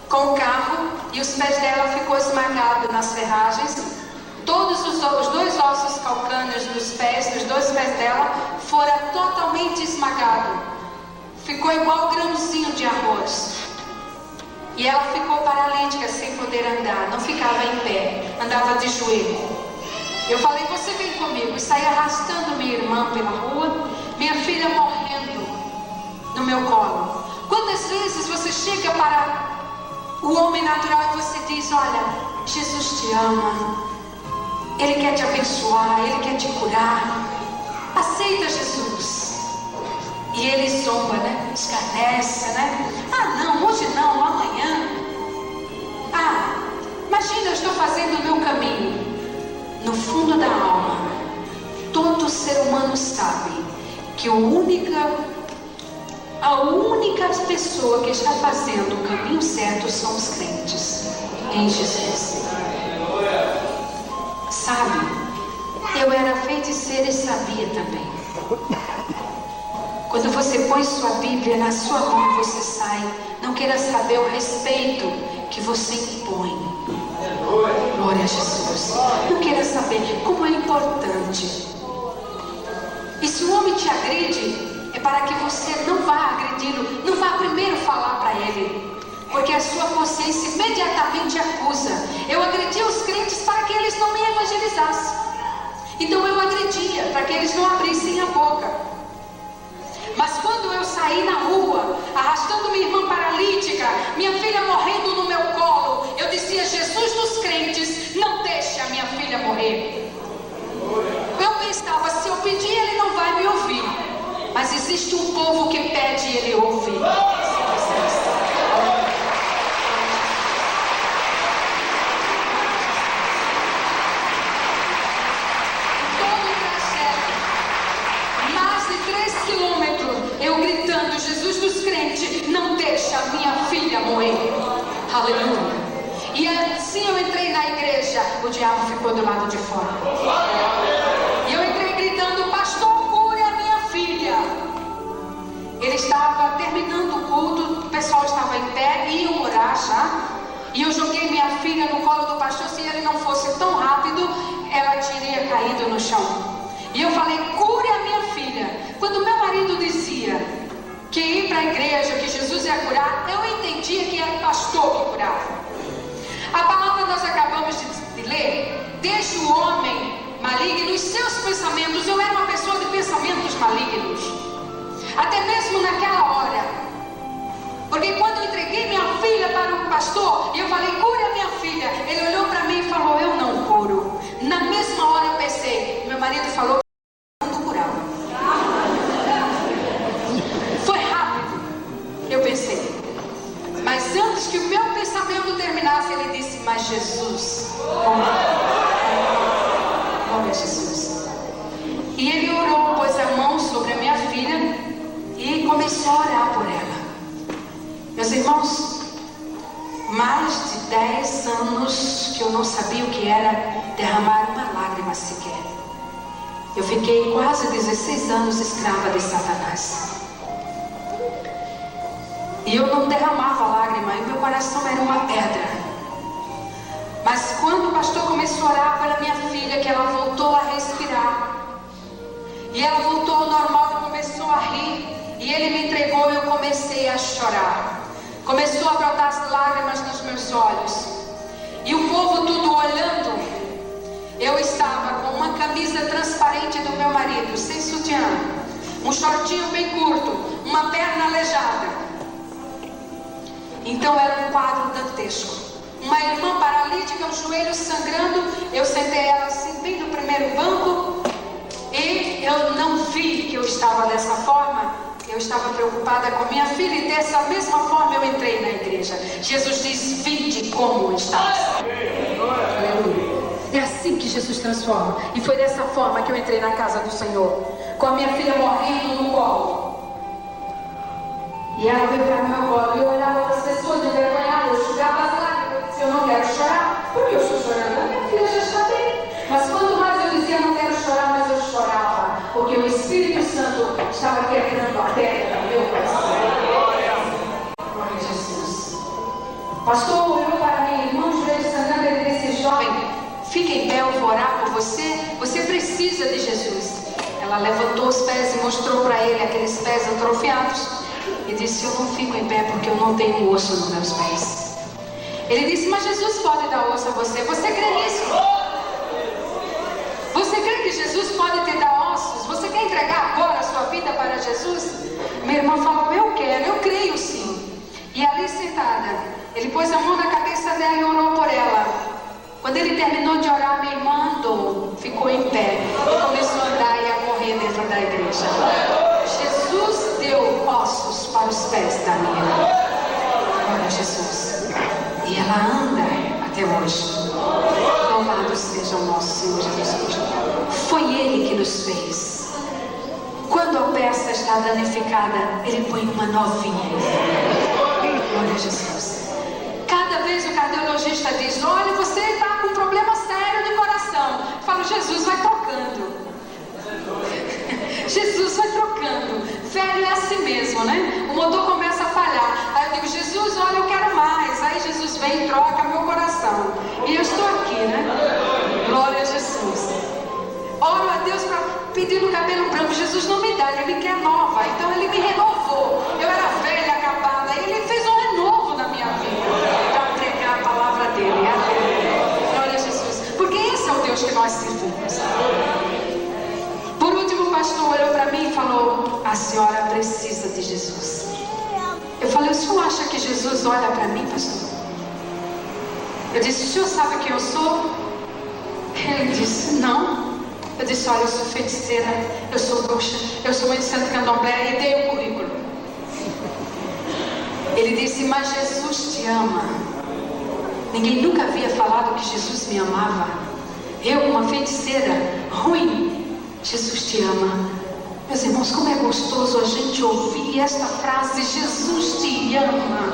com o carro e os pés dela ficou esmagados nas ferragens. Todos os dois ossos calcâneos dos pés, dos dois pés dela, foram totalmente esmagados. Ficou igual grãozinho de arroz. E ela ficou paralítica, sem poder andar, não ficava em pé, andava de joelho. Eu falei: você vem comigo. E saí arrastando minha irmã pela rua, minha filha morrendo no meu colo. Quantas vezes você chega para o homem natural e você diz: olha, Jesus te ama, Ele quer te abençoar, Ele quer te curar, aceita Jesus. E ele zomba, né? Escarnece, né? Ah, não, hoje não, amanhã. Ah, imagina, eu estou fazendo o meu caminho. No fundo da alma, todo ser humano sabe que a única pessoa que está fazendo o caminho certo são os crentes em Jesus. Sabe, eu era feiticeira e sabia também. Quando você põe sua Bíblia na sua mão, você sai, não queira saber o respeito que você impõe. Glória a Jesus. Não queira saber como é importante. E se o homem te agride, é para que você não vá agredi-lo, não vá primeiro falar para ele, porque a sua consciência imediatamente acusa. Eu agredi os crentes para que eles não me evangelizassem. Então eu agredia, para que eles não abrissem a boca. Mas quando eu saí na rua, arrastando minha irmã paralítica, minha filha morrendo no meu colo, eu dizia: Jesus dos crentes, não deixe a minha filha morrer. Eu pensava: se eu pedir, ele não vai me ouvir. Mas existe um povo que pede e ele ouve. Todo o trajeto, mais de 3 quilômetros, eu gritando: Jesus dos crentes, não deixa a minha filha morrer. Aleluia. E assim eu entrei na igreja, o diabo ficou do lado de fora. E eu entrei gritando: pastor, cure a minha filha. Ele estava terminando o culto, o pessoal estava em pé, iam orar já. E eu joguei minha filha no colo do pastor. Se ele não fosse tão rápido, ela teria caído no chão. E eu falei: cure a minha filha. Quando meu marido dizia que ir para a igreja, que Jesus ia curar, eu entendia que era o pastor que curava. A palavra nós acabamos de ler: deixe o homem maligno os seus pensamentos. Eu era uma pessoa de pensamentos malignos, até mesmo naquela hora, porque quando eu entreguei minha filha para o pastor e eu falei: cure a minha filha, ele olhou para mim e falou: eu não curo. Na mesma hora eu pensei, meu marido falou que não curava. Foi rápido, eu pensei. Mas antes que o meu pensamento terminasse, ele disse: mas Jesus, glória a Jesus. E ele orou, pôs a mão sobre a minha filha e começou a orar por ela. Meus irmãos, mais de 10 anos que eu não sabia o que era derramar uma lágrima sequer. Eu fiquei quase 16 anos escrava de Satanás. E eu não derramava lágrima, e meu coração era uma pedra. Mas quando o pastor começou a orar pela minha filha, que ela voltou a respirar, e ela voltou ao normal e começou a rir, e ele me entregou e eu comecei a chorar. Começou a brotar as lágrimas nos meus olhos. E o povo tudo olhando. Eu estava com uma camisa transparente do meu marido, sem sutiã, um shortinho bem curto, uma perna aleijada. Então era um quadro dantesco. Uma irmã paralítica, os joelhos sangrando. Eu sentei ela assim, bem no primeiro banco. E eu não vi que eu estava dessa forma. Eu estava preocupada com minha filha. E dessa mesma forma eu entrei na igreja. Jesus diz: vinde como estás. Aleluia. É assim que Jesus transforma. E foi dessa forma que eu entrei na casa do Senhor, com a minha filha morrendo no colo. E ela veio para o meu colo. E eu olhava para as pessoas envergonhadas, eu enxugava as lágrimas. Eu disse: eu não quero chorar. Por que eu estou chorando? A minha filha já está bem. Mas quanto mais eu dizia: não quero chorar, mais eu chorava. Porque o Espírito Santo estava quebrando a pedra do meu coração. Glória a Jesus. Pastor olhou para mim, irmão, joelho sangrando. Ele disse: jovem, fique em pé, eu vou orar por você. Você precisa de Jesus. Ela levantou os pés e mostrou para ele aqueles pés atrofiados. E disse: eu não fico em pé porque eu não tenho osso nos meus pés. Ele disse: mas Jesus pode dar osso a você. Você crê nisso? Você crê que Jesus pode te dar ossos? Você quer entregar agora a sua vida para Jesus? Minha irmã falou: eu quero, eu creio sim. E ali sentada, ele pôs a mão na cabeça dela e orou por ela. Quando ele terminou de orar, minha irmã andou, ficou em pé e começou a andar e a correr dentro da igreja. Jesus deu ossos para os pés da minha irmã. Glória a Jesus. E ela anda até hoje. Louvado seja o nosso Senhor Jesus Cristo. Foi Ele que nos fez. Quando a peça está danificada, Ele põe uma novinha. Glória a Jesus. Cada vez o cardiologista diz: olha, você está com um problema sério de coração. Eu falo: Jesus vai trocando. Jesus vai trocando. Velho é assim mesmo, né? O motor começa a falhar. Aí eu digo: Jesus, olha, eu quero mais. Aí Jesus vem e troca meu coração. E eu estou aqui, né? Glória a Jesus. Oro a Deus para pedir um cabelo branco. Jesus não me dá, Ele me quer nova. Então Ele me renovou. Eu era velha, acabada. E Ele fez um renovo na minha vida para pregar a palavra dEle. Glória a Jesus. Porque esse é o Deus que nós servimos. Por último, o pastor olhou para mim e falou: a senhora precisa de Jesus. Eu falei: o senhor acha que Jesus olha para mim, pastor? Eu disse: o senhor sabe quem eu sou? Ele disse: não. Eu disse: olha, eu sou feiticeira, eu sou bruxa, eu sou mãe de santo candomblé, e dei o currículo. Ele disse: mas Jesus te ama. Ninguém nunca havia falado que Jesus me amava. Eu, uma feiticeira ruim, Jesus te ama. Meus irmãos, como é gostoso a gente ouvir esta frase: Jesus te ama.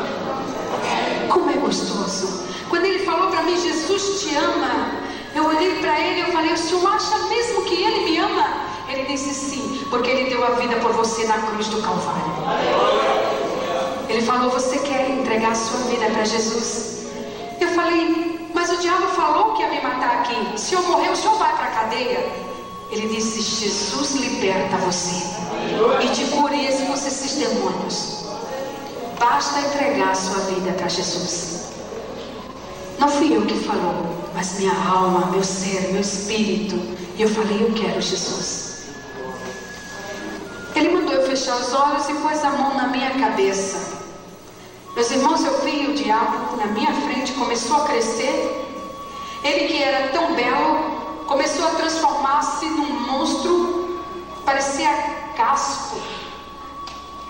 Como é gostoso. Quando ele falou para mim: Jesus te ama, eu olhei para ele e eu falei: o senhor acha mesmo que ele me ama? Ele disse: sim, porque ele deu a vida por você na cruz do Calvário. Ele falou: você quer entregar a sua vida para Jesus? Eu falei: mas o diabo falou que ia me matar aqui. Se eu morrer, o senhor vai para a cadeia. Ele disse: Jesus liberta você e te cura e expulsa esses demônios. Basta entregar a sua vida para Jesus. Não fui eu que falou, mas minha alma, meu ser, meu espírito. E eu falei: eu quero Jesus. Ele mandou eu fechar os olhos e pôs a mão na minha cabeça. Meus irmãos, eu vi o diabo na minha frente, começou a crescer. Ele, que era tão belo, começou a transformar-se num monstro. Parecia casco.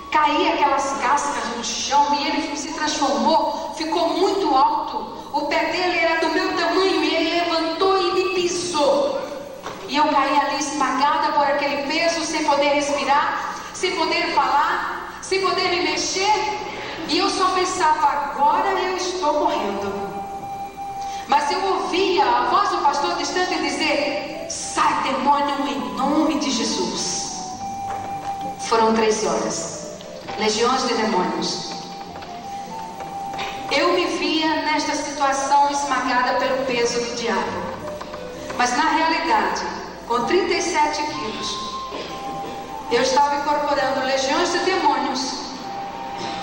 Caía aquelas cascas no chão e ele se transformou, ficou muito alto. O pé dele era do meu tamanho e ele levantou e me pisou. E eu caí ali esmagada por aquele peso, sem poder respirar, sem poder falar, sem poder me mexer. E eu só pensava: agora eu estou morrendo. Mas eu ouvia a voz do pastor distante dizer: sai, demônio, em nome de Jesus. Foram 3 horas, legiões de demônios. Eu me via nesta situação esmagada pelo peso do diabo. Mas na realidade, com 37 quilos, eu estava incorporando legiões de demônios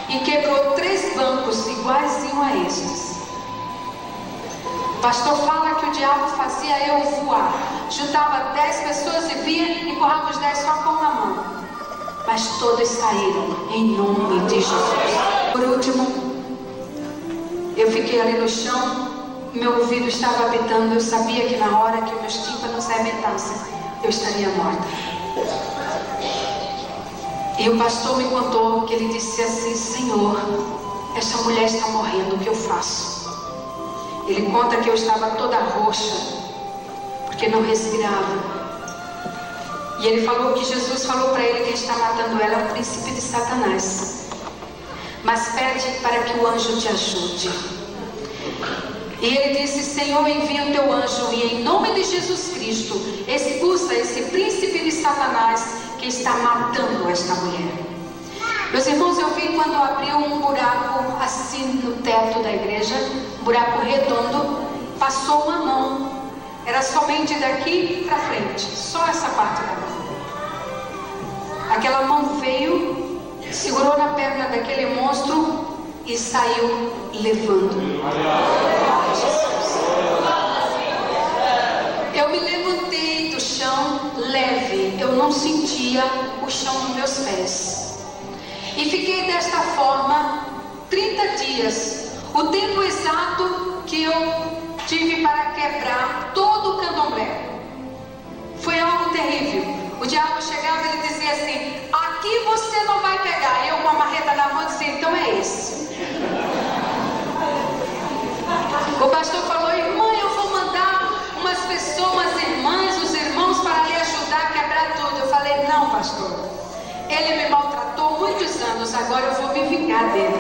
e quebrou 3 bancos iguaizinho a estes. O pastor fala que o diabo fazia eu voar. Juntava 10 pessoas e vinha, empurrava os 10 só com uma mão. Mas todos saíram em nome de Jesus. Por último, eu fiquei ali no chão, meu ouvido estava apitando, eu sabia que na hora que meus tímpanos se arrebentassem, eu estaria morta. E o pastor me contou que ele disse assim: Senhor, essa mulher está morrendo, o que eu faço? Ele conta que eu estava toda roxa, porque não respirava. E ele falou que Jesus falou para ele que quem está matando ela é o príncipe de Satanás. Mas pede para que o anjo te ajude. E ele disse: Senhor, envia o teu anjo e em nome de Jesus Cristo expulsa esse príncipe de Satanás que está matando esta mulher. Meus irmãos, eu vi quando abriu um buraco assim no teto da igreja, um buraco redondo, passou uma mão. Era somente daqui para frente, só essa parte da mão. Aquela mão veio, segurou na perna daquele monstro e saiu levando. Eu me levantei do chão leve, eu não sentia o chão nos meus pés. E fiquei desta forma 30 dias, o tempo exato que eu tive para quebrar todo o candomblé. Foi algo terrível. O diabo chegava e ele dizia assim: aqui você não vai pegar. E eu com a marreta na mão dizia: então é esse. O pastor falou: irmã, eu vou mandar umas pessoas, irmãs, os irmãos para lhe ajudar a quebrar tudo. Eu falei: não, pastor, ele me maltratou muitos anos, agora eu vou me vingar dele.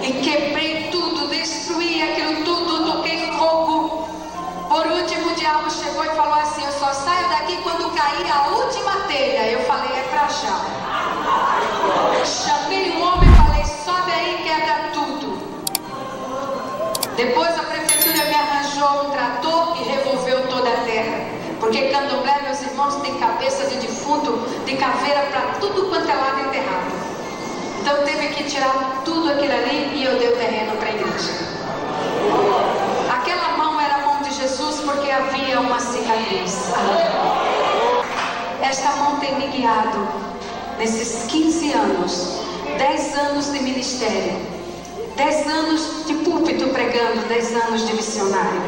E quebrei tudo, destruí aquilo tudo, toquei fogo. Por último, o diabo chegou e falou assim: eu só saio daqui quando cair a última telha. Eu falei: é pra já. Chamei um homem e falei: sobe aí e quebra tudo. Depois a prefeitura me arranjou um trator e revolveu toda a terra. Porque candomblé, meus irmãos, tem cabeça de defunto, tem caveira para tudo quanto é lado enterrado. Então teve que tirar tudo aquilo ali e eu dei o terreno para a igreja. Aquela mão era a mão de Jesus porque havia uma cicatriz. Esta mão tem me guiado nesses 15 anos, 10 anos de ministério, 10 anos de púlpito pregando, 10 anos de missionário.